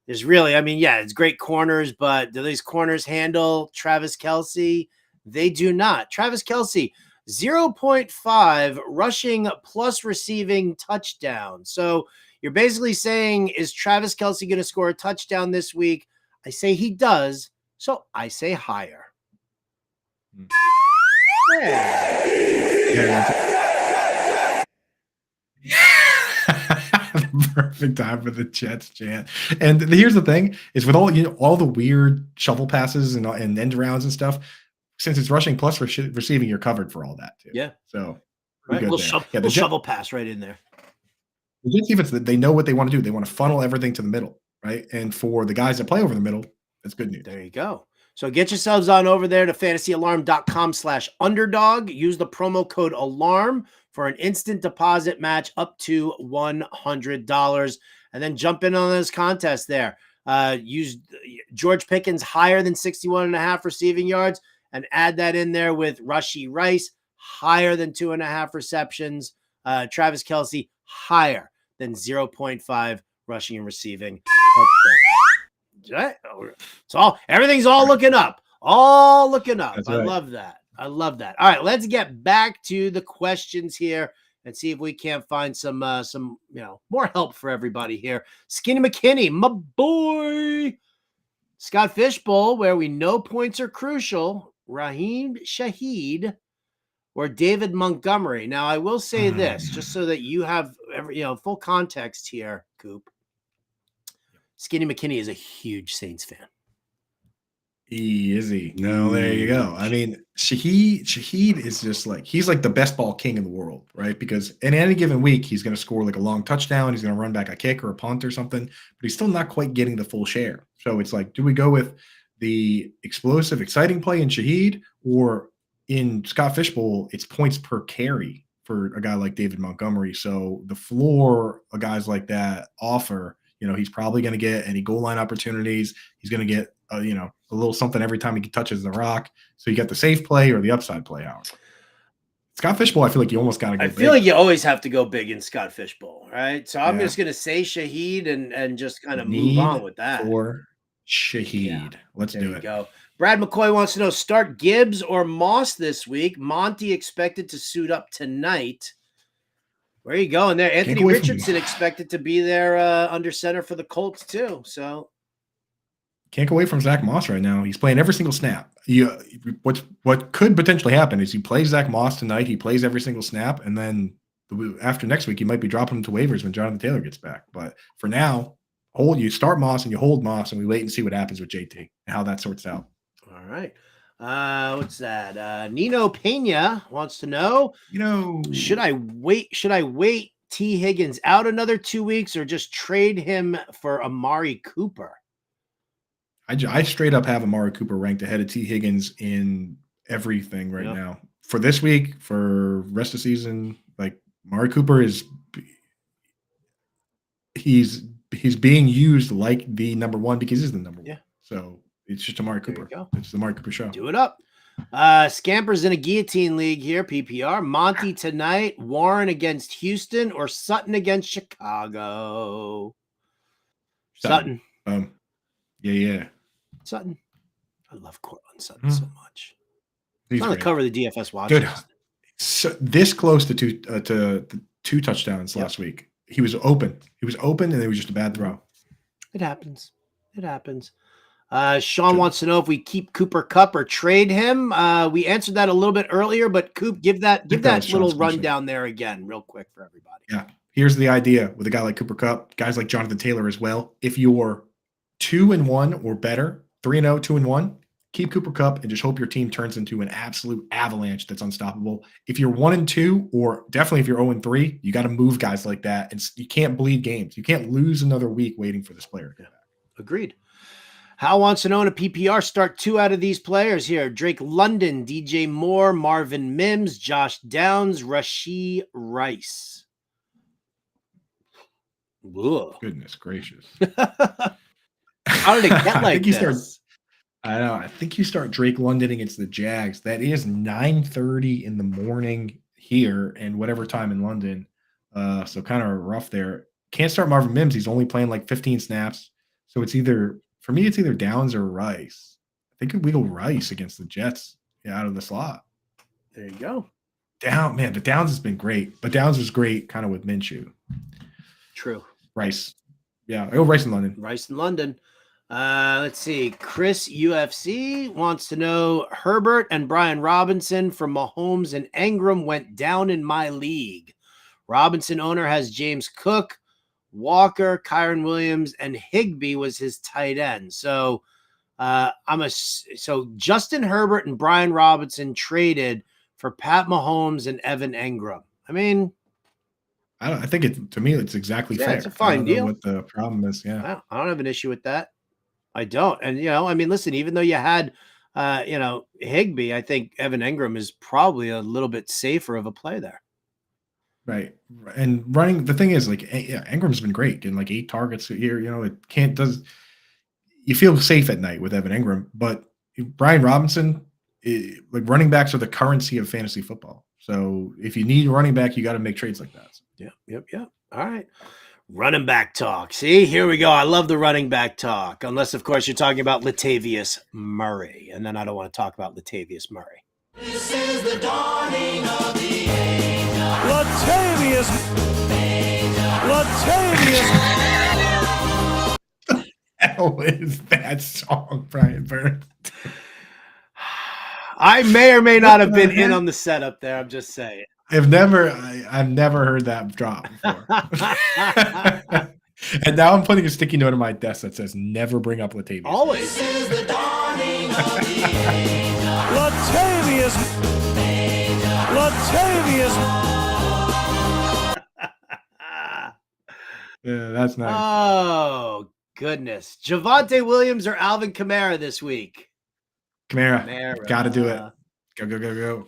There's really, it's great corners, but do these corners handle Travis Kelce? They do not. Travis Kelce, 0.5 rushing plus receiving touchdown. So you're basically saying, is Travis Kelce going to score a touchdown this week? I say he does, so I say higher. Perfect time for the Jets chant. And here's the thing: is with all the weird shovel passes and end rounds and stuff. Since it's rushing plus receiving, you're covered for all that too. Yeah. So right. We'll shovel pass right in there. The Jets defense, they know what they want to do. They want to funnel everything to the middle, right? And for the guys that play over the middle, that's good news. There you go. So get yourselves on over there to fantasyalarm.com/underdog. Use the promo code ALARM for an instant deposit match up to $100. And then jump in on this contest there. Use George Pickens higher than 61.5 receiving yards and add that in there with Rashee Rice higher than 2.5 receptions. Travis Kelce higher than 0.5 rushing and receiving. So everything's all looking up. All looking up. That's I right. love that. I love that. All right, let's get back to the questions here and see if we can't find some more help for everybody here. Skinny McKinney, my boy. Scott Fishbowl, where we know points are crucial. Raheem Shaheed or David Montgomery. Now, I will say this, just so that you have full context here, Coop. Skinny McKinney is a huge Saints fan. Easy. No, there you go. I mean, Shaheed is just like he's like the best ball king in the world, right? Because in any given week, he's going to score like a long touchdown, he's going to run back a kick or a punt or something, but he's still not quite getting the full share. So it's like, do we go with the explosive, exciting play in Shaheed, or in Scott Fishbowl, it's points per carry for a guy like David Montgomery. So the floor a guys like that offer, he's probably going to get any goal line opportunities. He's going to get a little something every time he touches the rock. So you got the safe play or the upside play out. Scott Fishbowl, I feel like you almost got to go I big. feel like you always have to go big in Scott Fishbowl, right? So I'm Yeah. just going to say Shaheed and just kind of move on with that. For Shaheed. Yeah. Let's There do you it. go. Brad McCoy wants to know, start Gibbs or Moss this week? Monty expected to suit up tonight. Where are you going there? Anthony go away from Richardson him. expected to be there under center for the Colts too. So Can't go away from Zach Moss right now. He's playing every single snap. What could potentially happen is he plays Zach Moss tonight. He plays every single snap, and then after next week, you might be dropping him to waivers when Jonathan Taylor gets back. But for now, you start Moss and you hold Moss, and we wait and see what happens with JT and how that sorts out. all right. What's that? Nino Pena wants to know, should I wait T. Higgins out another 2 weeks or just trade him for Amari Cooper? I straight up have Amari Cooper ranked ahead of T. Higgins in everything right now. For this week, for rest of the season, like Amari Cooper he's being used like the number one because he's the number one. Yeah. So it's just Amari There you Cooper. go. It's the Amari Cooper show. Do it up. Scampers in a guillotine league here, PPR. Monty tonight, Warren against Houston or Sutton against Chicago? Sutton. Yeah. Sutton. I love Cortland Sutton so much. He's He's on the great. cover of the DFS watch Dude, list. so this close to two touchdowns last week. He was open. And it was just a bad throw. It happens. Sean wants to know if we keep Cooper Kupp or trade him. We answered that a little bit earlier, but Coop, give that was little Sean's question. rundown there again, real quick for everybody. Yeah. Here's the idea with a guy like Cooper Kupp, guys like Jonathan Taylor as well. If you're 2-1 or better, 3-0, 2-1, keep Cooper Kupp and just hope your team turns into an absolute avalanche that's unstoppable. If you're 1-2, or definitely if you're 0-3, you got to move guys like that. And you can't bleed games. You can't lose another week waiting for this player to get back. Agreed. Hal wants to know in a PPR, start 2 out of these players here. Drake London, DJ Moore, Marvin Mims, Josh Downs, Rashee Rice. Ugh. Goodness gracious. How did it get I like think you this? I know. I think you start Drake London against the Jags. That is 9:30 in the morning here and whatever time in London. So kind of rough there. Can't start Marvin Mims. He's only playing like 15 snaps. So it's either Downs or Rice. I think we go Rice against the Jets out of the slot. There you go. But Downs has been great. But Downs was great kind of with Minshew. True. Rice. Yeah, I go Rice in London. Rice in London. Let's see. Chris UFC wants to know, Herbert and Brian Robinson from Mahomes and Engram went down in my league. Robinson owner has James Cook, Walker, Kyron Williams, and Higbee was his tight end. So so Justin Herbert and Brian Robinson traded for Pat Mahomes and Evan Engram. I mean, I think to me it's exactly fair. It's a fine I don't know deal. what the problem is. Yeah. I don't have an issue with that. I don't. And, I mean, listen, even though you had, Higbee, I think Evan Engram is probably a little bit safer of a play there. Right. And running, the thing is, like, Engram's been great, getting like 8 targets a year. You feel safe at night with Evan Engram, but Brian Robinson, like, running backs are the currency of fantasy football. So if you need a running back, you got to make trades like that. Yep. All right. Running back talk. See, here we go. I love the running back talk. Unless, of course, you're talking about Latavius Murray. And then I don't want to talk about Latavius Murray. This is the dawning of the age. Latavius. Hell is that song, Brian Burns? I may or may not have been in on the setup there. I'm just saying. I've never heard that drop before. And now I'm putting a sticky note on my desk that says never bring up Latavius. Always. Latavius. Latavius. Yeah, that's nice. Oh, goodness. Javonte Williams or Alvin Kamara this week? Kamara. Got to do it. Go.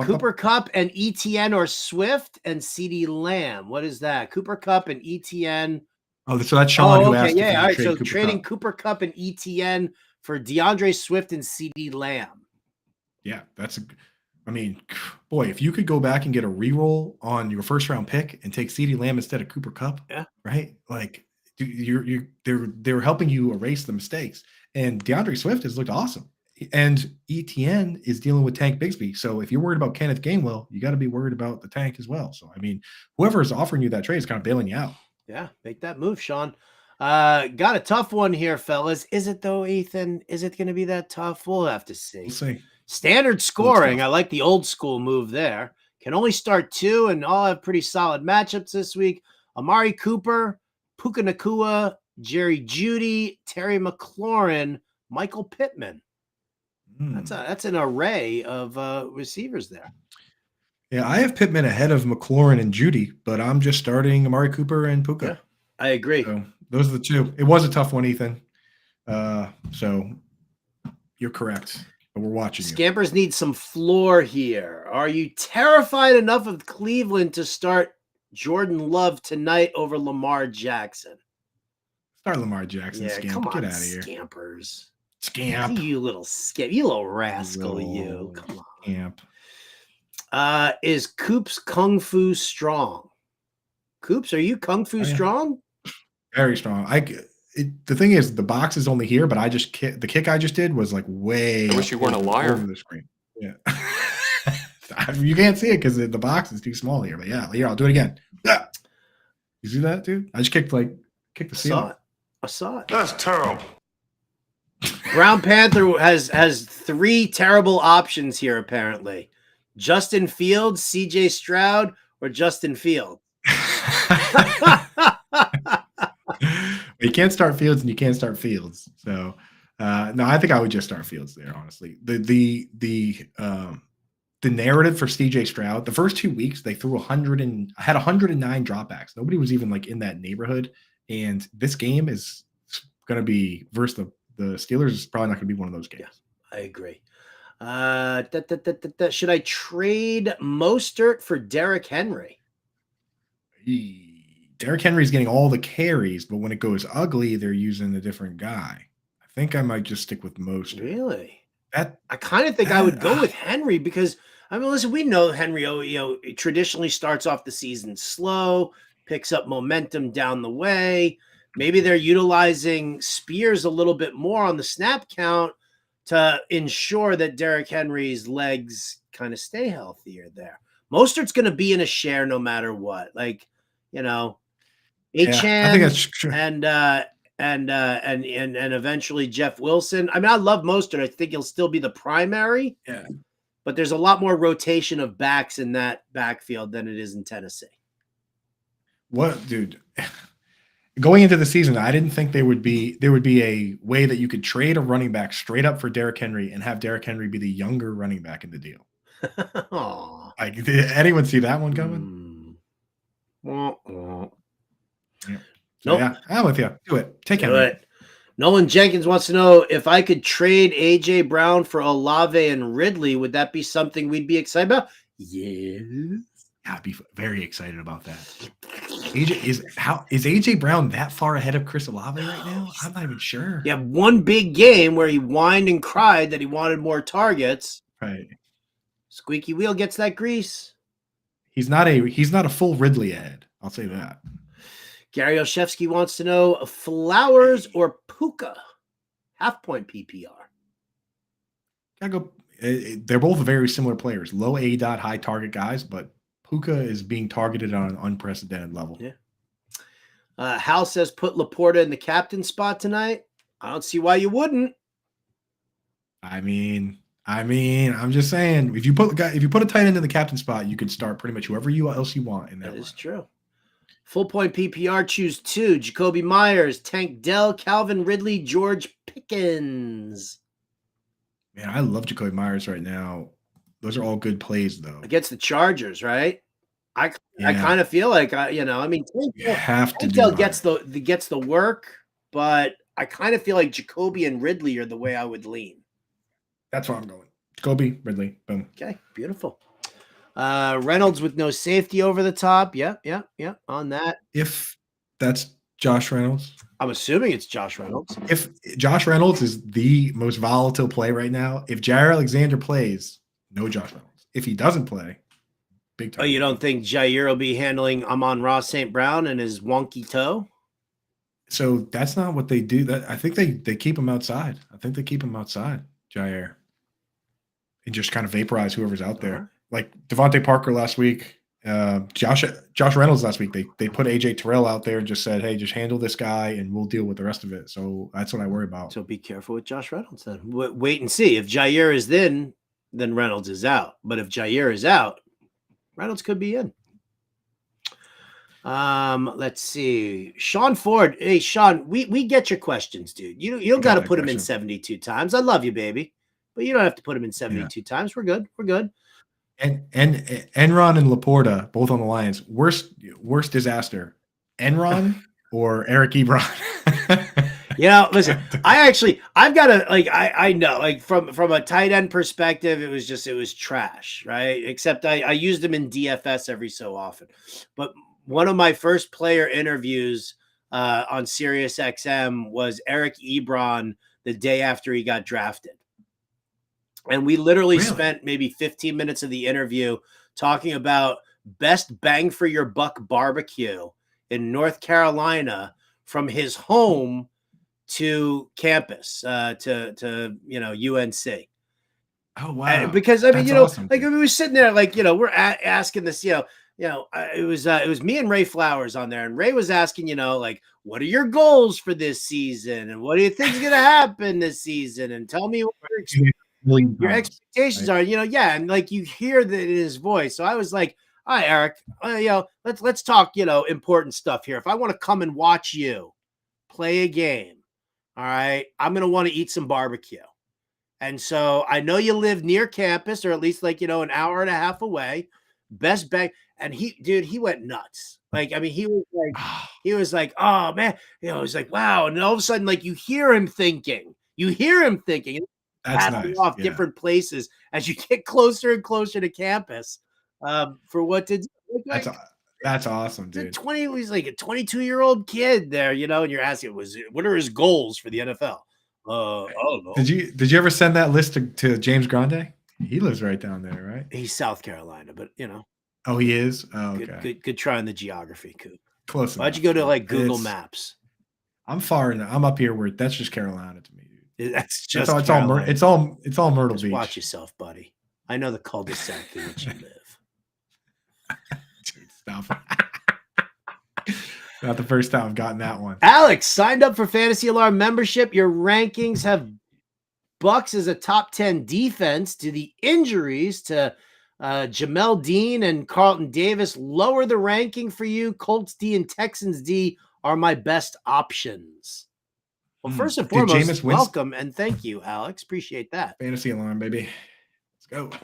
Cooper Kupp and ETN or Swift and CeeDee Lamb. What is that? Cooper Kupp and ETN. Oh, so that's Sean who okay. asked. Yeah. All right. So Cooper trading Kupp. Cooper Kupp and ETN for DeAndre Swift and CeeDee Lamb. Yeah, I mean, boy, if you could go back and get a reroll on your first round pick and take CeeDee Lamb instead of Cooper Kupp, yeah, right? Like they're helping you erase the mistakes. And DeAndre Swift has looked awesome. And ETN is dealing with Tank Bigsby. So if you're worried about Kenneth Gainwell, you got to be worried about the tank as well. So I mean, whoever is offering you that trade is kind of bailing you out. Yeah, make that move, Sean. Got a tough one here, fellas. Is it though, Ethan? Is it going to be that tough? We'll have to see. We'll see. Standard scoring. I like the old school move there. Can only start 2 and all have pretty solid matchups this week. Amari Cooper, Puka Nacua, Jerry Jeudy, Terry McLaurin, Michael Pittman. That's an array of receivers there. Yeah, I have Pittman ahead of McLaurin and Jeudy, but I'm just starting Amari Cooper and Puka. Yeah, I agree. So those are the two. It was a tough one, Ethan. So you're correct. But we're watching you. Scampers need some floor here. Are you terrified enough of Cleveland to start Jordan Love tonight over Lamar Jackson? Start Lamar Jackson, Yeah, Scamp. come on, Get out of here. Scampers. Scamp. You little scamp. You little rascal, you. Come on. Scamp. Is Coops Kung Fu strong? Coops, are you Kung Fu strong? Very strong. The thing is, the box is only here, but the kick I just did was like way. I wish you weren't a liar. Over the screen. Yeah. You can't see it because the box is too small here. But yeah, here, I'll do it again. Yeah. You see that, dude? I just kicked the ceiling. I saw it. That's terrible. Brown Panther has 3 terrible options here, apparently. Justin Fields, CJ Stroud, or Justin Fields. You can't start Fields and you can't start Fields. So no, I think I would just start Fields there, honestly. The narrative for CJ Stroud, the first 2 weeks they threw 109 dropbacks. Nobody was even like in that neighborhood. And this game is gonna be versus the Steelers is probably not gonna be one of those games. Yeah, I agree. Should I trade Mostert for Derrick Henry? Derrick Henry's getting all the carries, but when it goes ugly, they're using a different guy. I think I might just stick with Mostert. Really? I kind of think I would go with Henry because, I mean, listen, we know Henry, traditionally starts off the season slow, picks up momentum down the way. Maybe they're utilizing Spears a little bit more on the snap count to ensure that Derrick Henry's legs kind of stay healthier there. Mostert's going to be in a share no matter what. Like, Achane, I think that's true. and eventually Jeff Wilson. I mean, I love Mostert. I think he'll still be the primary. Yeah. But there's a lot more rotation of backs in that backfield than it is in Tennessee. What, dude? Going into the season, I didn't think there would be a way that you could trade a running back straight up for Derrick Henry and have Derrick Henry be the younger running back in the deal. Like, did anyone see that one coming? Yeah. So, Nope. yeah, I'm with you. Do it. Take Do Henry. it. Nolan Jenkins wants to know if I could trade AJ Brown for Olave and Ridley, would that be something we'd be excited about? Yes. I'd be very excited about that. Is AJ Brown that far ahead of Chris Olave right now? I'm not even sure. You have one big game where he whined and cried that he wanted more targets. Right. Squeaky wheel gets that grease. He's not a full Ridley ahead. I'll say that. Gary Olszewski wants to know Flowers or Puka, half point PPR. Gotta go. They're both very similar players, low A dot, high target guys, but Puka is being targeted on an unprecedented level. Yeah. Hal says put Laporta in the captain spot tonight. I don't see why you wouldn't. I mean, I'm just saying, if you put a tight end in the captain spot, you can start pretty much whoever else you want in that. That is true. Full point PPR, choose 2. Jacoby Myers, Tank Dell, Calvin Ridley, George Pickens. Man, I love Jacoby Myers right now. Those are all good plays, though. Against the Chargers, right? I Yeah. kind of feel like Tank You have to Tank do Dell Myers. gets the work, but I kind of feel like Jacoby and Ridley are the way I would lean. That's where I'm going. Jacoby, Ridley, boom. Okay, beautiful. Reynolds with no safety over the top. Yeah, on that. If that's Josh Reynolds. I'm assuming it's Josh Reynolds. If Josh Reynolds is the most volatile play right now, if Jair Alexander plays, no Josh Reynolds. If he doesn't play, big time. Oh, you don't think Jair will be handling Amon-Ra St. Brown and his wonky toe? So that's not what they do. That I think they keep him outside. I think they keep him outside, Jair. And just kind of vaporize whoever's out there. Uh-huh. Like Devontae Parker last week, Josh Reynolds last week. They put AJ Terrell out there and just said, hey, just handle this guy and we'll deal with the rest of it. So that's what I worry about. So be careful with Josh Reynolds then. Wait and see. If Jair is in, then Reynolds is out. But if Jair is out, Reynolds could be in. Let's see. Sean Ford. Hey, Sean, we get your questions, dude. You don't got to put them in 72 times. I love you, baby. But you don't have to put them in 72 times. We're good. We're good. And Enron and Laporta, both on the Lions. Worst disaster, Enron or Eric Ebron? Listen, I've got to I know like from a tight end perspective, it was trash, right? Except I used him in DFS every so often. But one of my first player interviews on Sirius XM was Eric Ebron the day after he got drafted. And we literally spent maybe 15 minutes of the interview talking about best bang for your buck barbecue in North Carolina from his home to campus, to UNC. Oh, wow. And because That's awesome, like we were sitting there, like, we're asking this, it was me and Ray Flowers on there, and Ray was asking, like, what are your goals for this season, and what do you think is going to happen this season, and tell me what your expectations are, and like you hear that in his voice. So I was like, all right, Eric, let's talk, important stuff here. If I want to come and watch you play a game, all right, I'm going to want to eat some barbecue. And so I know you live near campus, or at least like, an hour and a half away. Best bang. And he went nuts. Like, I mean, he was like, oh man, it was like, wow. And all of a sudden, like you hear him thinking. That's nice. Off different places as you get closer and closer to campus. For what to do. That's awesome, dude. He's like a 22-year-old kid there, and you're asking, what are his goals for the NFL? I don't know. Did you ever send that list to James Grande? He lives right down there, right? He's South Carolina, but Oh, he is. Oh, okay. Good try on the geography, Coop. Close enough. Why'd you go to like Google Maps? I'm far enough. I'm up here where that's just Carolina to me, dude. That's just it's all Myrtle Beach. Watch yourself, buddy. I know the cul-de-sac in which you live. Dude, stop. Not the first time I've gotten that one. Alex signed up for Fantasy Alarm membership. Your rankings have Bucks as a top 10 defense. Do the injuries to Jamel Dean and Carlton Davis lower the ranking for you? Colts D and Texans D are my best options. Well, first and foremost, welcome and thank you, Alex. Appreciate that. Fantasy Alarm, baby. Let's go. I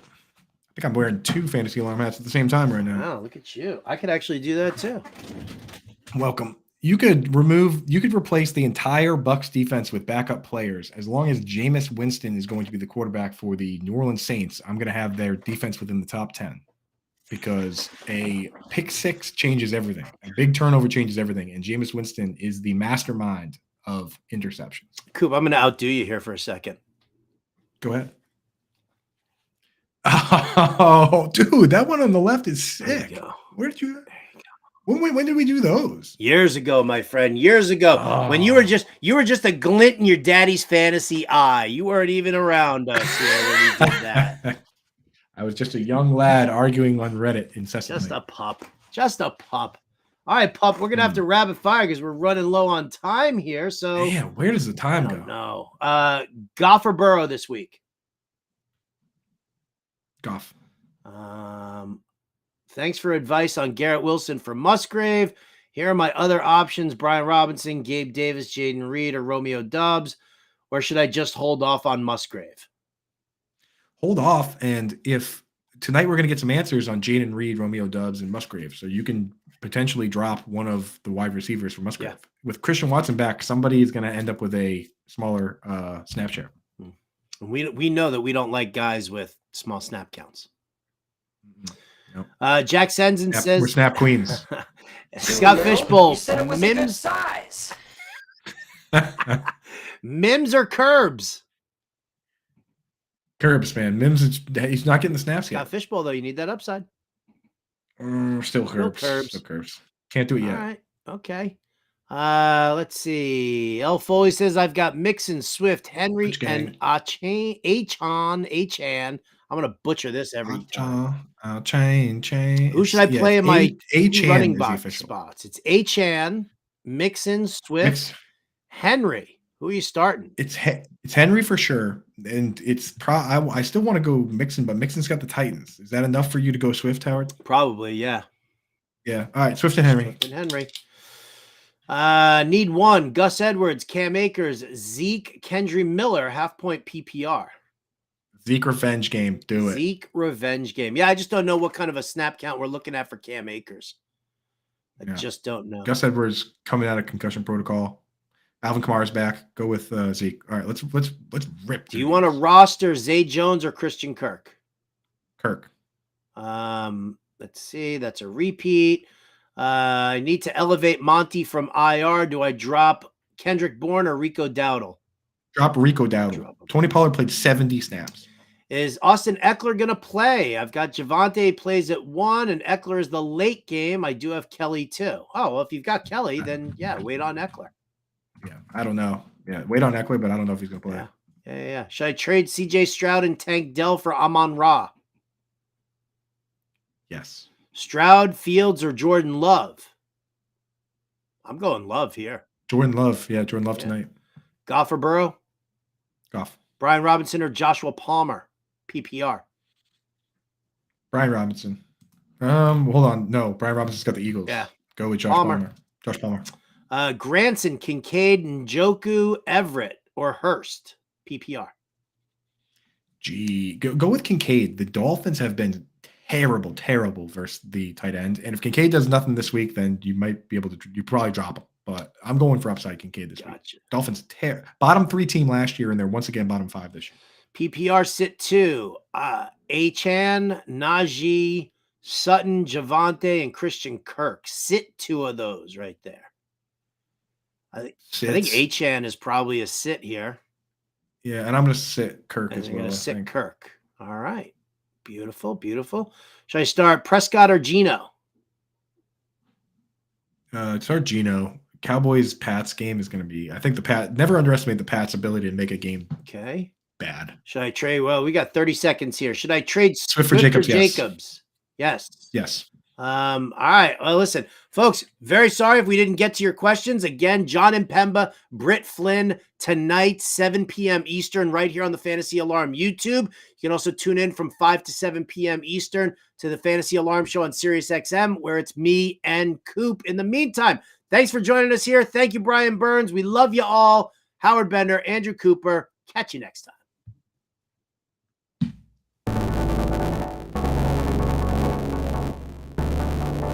think I'm wearing 2 Fantasy Alarm hats at the same time right now. Wow, look at you. I could actually do that too. Welcome. You could replace the entire Bucs defense with backup players as long as Jameis Winston is going to be the quarterback for the New Orleans Saints. I'm going to have their defense within the top 10 because a pick six changes everything. A big turnover changes everything, and Jameis Winston is the mastermind of interceptions. Coop, I'm going to outdo you here for a second. Go ahead. Oh, dude, that one on the left is sick. Where did you? When did we do those? Years ago, my friend. Years ago, when you were just a glint in your daddy's fantasy eye. You weren't even around us here when we did that. I was just a young lad arguing on Reddit incessantly. Just a pup. All right, pup. We're gonna have to rapid fire because we're running low on time here. So, yeah, where does the time go? No. Goff or Burrow this week? Goff. Thanks for advice on Garrett Wilson for Musgrave. Here are my other options: Brian Robinson, Gabe Davis, Jaden Reed, or Romeo Doubs. Or should I just hold off on Musgrave? Hold off, and if tonight we're going to get some answers on Jaden Reed, Romeo Doubs, and Musgrave, so you can potentially drop one of the wide receivers for Musgrave. Yeah. With Christian Watson back, somebody is going to end up with a smaller snap share. We know that we don't like guys with small snap counts. Nope. Jack Sensen We're says snap queens. Scott Fishbowl, Mims, Mims or Curbs? Curbs, man. Mims, he's not getting the snaps Scott yet. Fishbowl, though, you need that upside. Still Curbs. Curbs. Still Curbs. Can't do it All yet. right. Okay. Let's see. El Foley says I've got Mixon, Swift, Henry, Which gang? and Achan. I'm gonna butcher this every time. Chain. Who should I play in my Achan running is the back official. spots? It's Achan, Mixon, Swift, Henry. Who are you starting? It's Henry for sure, and it's I still want to go Mixon, but Mixon's got the Titans. Is that enough for you to go Swift, Howard? Probably, yeah. Yeah. All right, Swift and Henry. Swift and Henry. Need one. Gus Edwards, Cam Akers, Zeke, Kendry Miller, half-point PPR. Zeke revenge game. Do it. Zeke revenge game. Yeah, I just don't know what kind of a snap count we're looking at for Cam Akers. I just don't know. Gus Edwards coming out of concussion protocol. Alvin Kamara's back. Go with Zeke. All right, let's rip. Do you want to roster Zay Jones or Christian Kirk? Kirk? Let's see. That's a repeat. I need to elevate Monty from IR. Do I drop Kendrick Bourne or Rico Dowdle? Drop Rico Dowdle. Tony Pollard played 70 snaps. Is Austin Eckler going to play? I've got Javonte plays at 1, and Eckler is the late game. I do have Kelly too. Oh, well, if you've got Kelly, then yeah, wait on Eckler. Yeah, I don't know. Yeah, wait on Eckler, but I don't know if he's going to play. Yeah. Should I trade CJ Stroud and Tank Dell for Amon Ra? Yes. Stroud, Fields, or Jordan Love? I'm going Love here. Jordan Love. Yeah, Jordan Love tonight. Goff or Burrow? Goff. Brian Robinson or Joshua Palmer? PPR. Brian Robinson. Hold on. No, Brian Robinson's got the Eagles. Yeah. Go with Josh Palmer. Josh Palmer. Granson, Kincaid, Njoku, Everett, or Hurst? PPR. Go with Kincaid. The Dolphins have been terrible versus the tight end. And if Kincaid does nothing this week, then you might be able to, you probably drop him. But I'm going for upside Kincaid this week. Dolphins, bottom 3 team last year, and they're once again bottom 5 this year. PPR sit 2. Achan, Najee, Sutton, Javonte, and Christian Kirk. Sit 2 of those right there. I think Achan is probably a sit here. Yeah, and I'm going to sit Kirk as well. I'm going to sit Kirk. All right. Beautiful. Should I start Prescott or Geno? Start Geno. Cowboys-Pats game is going to be, I think never underestimate the Pats' ability to make a game bad. Should I trade? Well, we got 30 seconds here. Should I trade Swift for Jacobs? Yes. All right. Well, listen, folks, very sorry if we didn't get to your questions. Again, John Impemba, Britt Flynn, tonight, 7 p.m. Eastern, right here on the Fantasy Alarm YouTube. You can also tune in from 5 to 7 p.m. Eastern to the Fantasy Alarm Show on SiriusXM, where it's me and Coop. In the meantime, thanks for joining us here. Thank you, Brian Burns. We love you all. Howard Bender, Andrew Cooper. Catch you next time.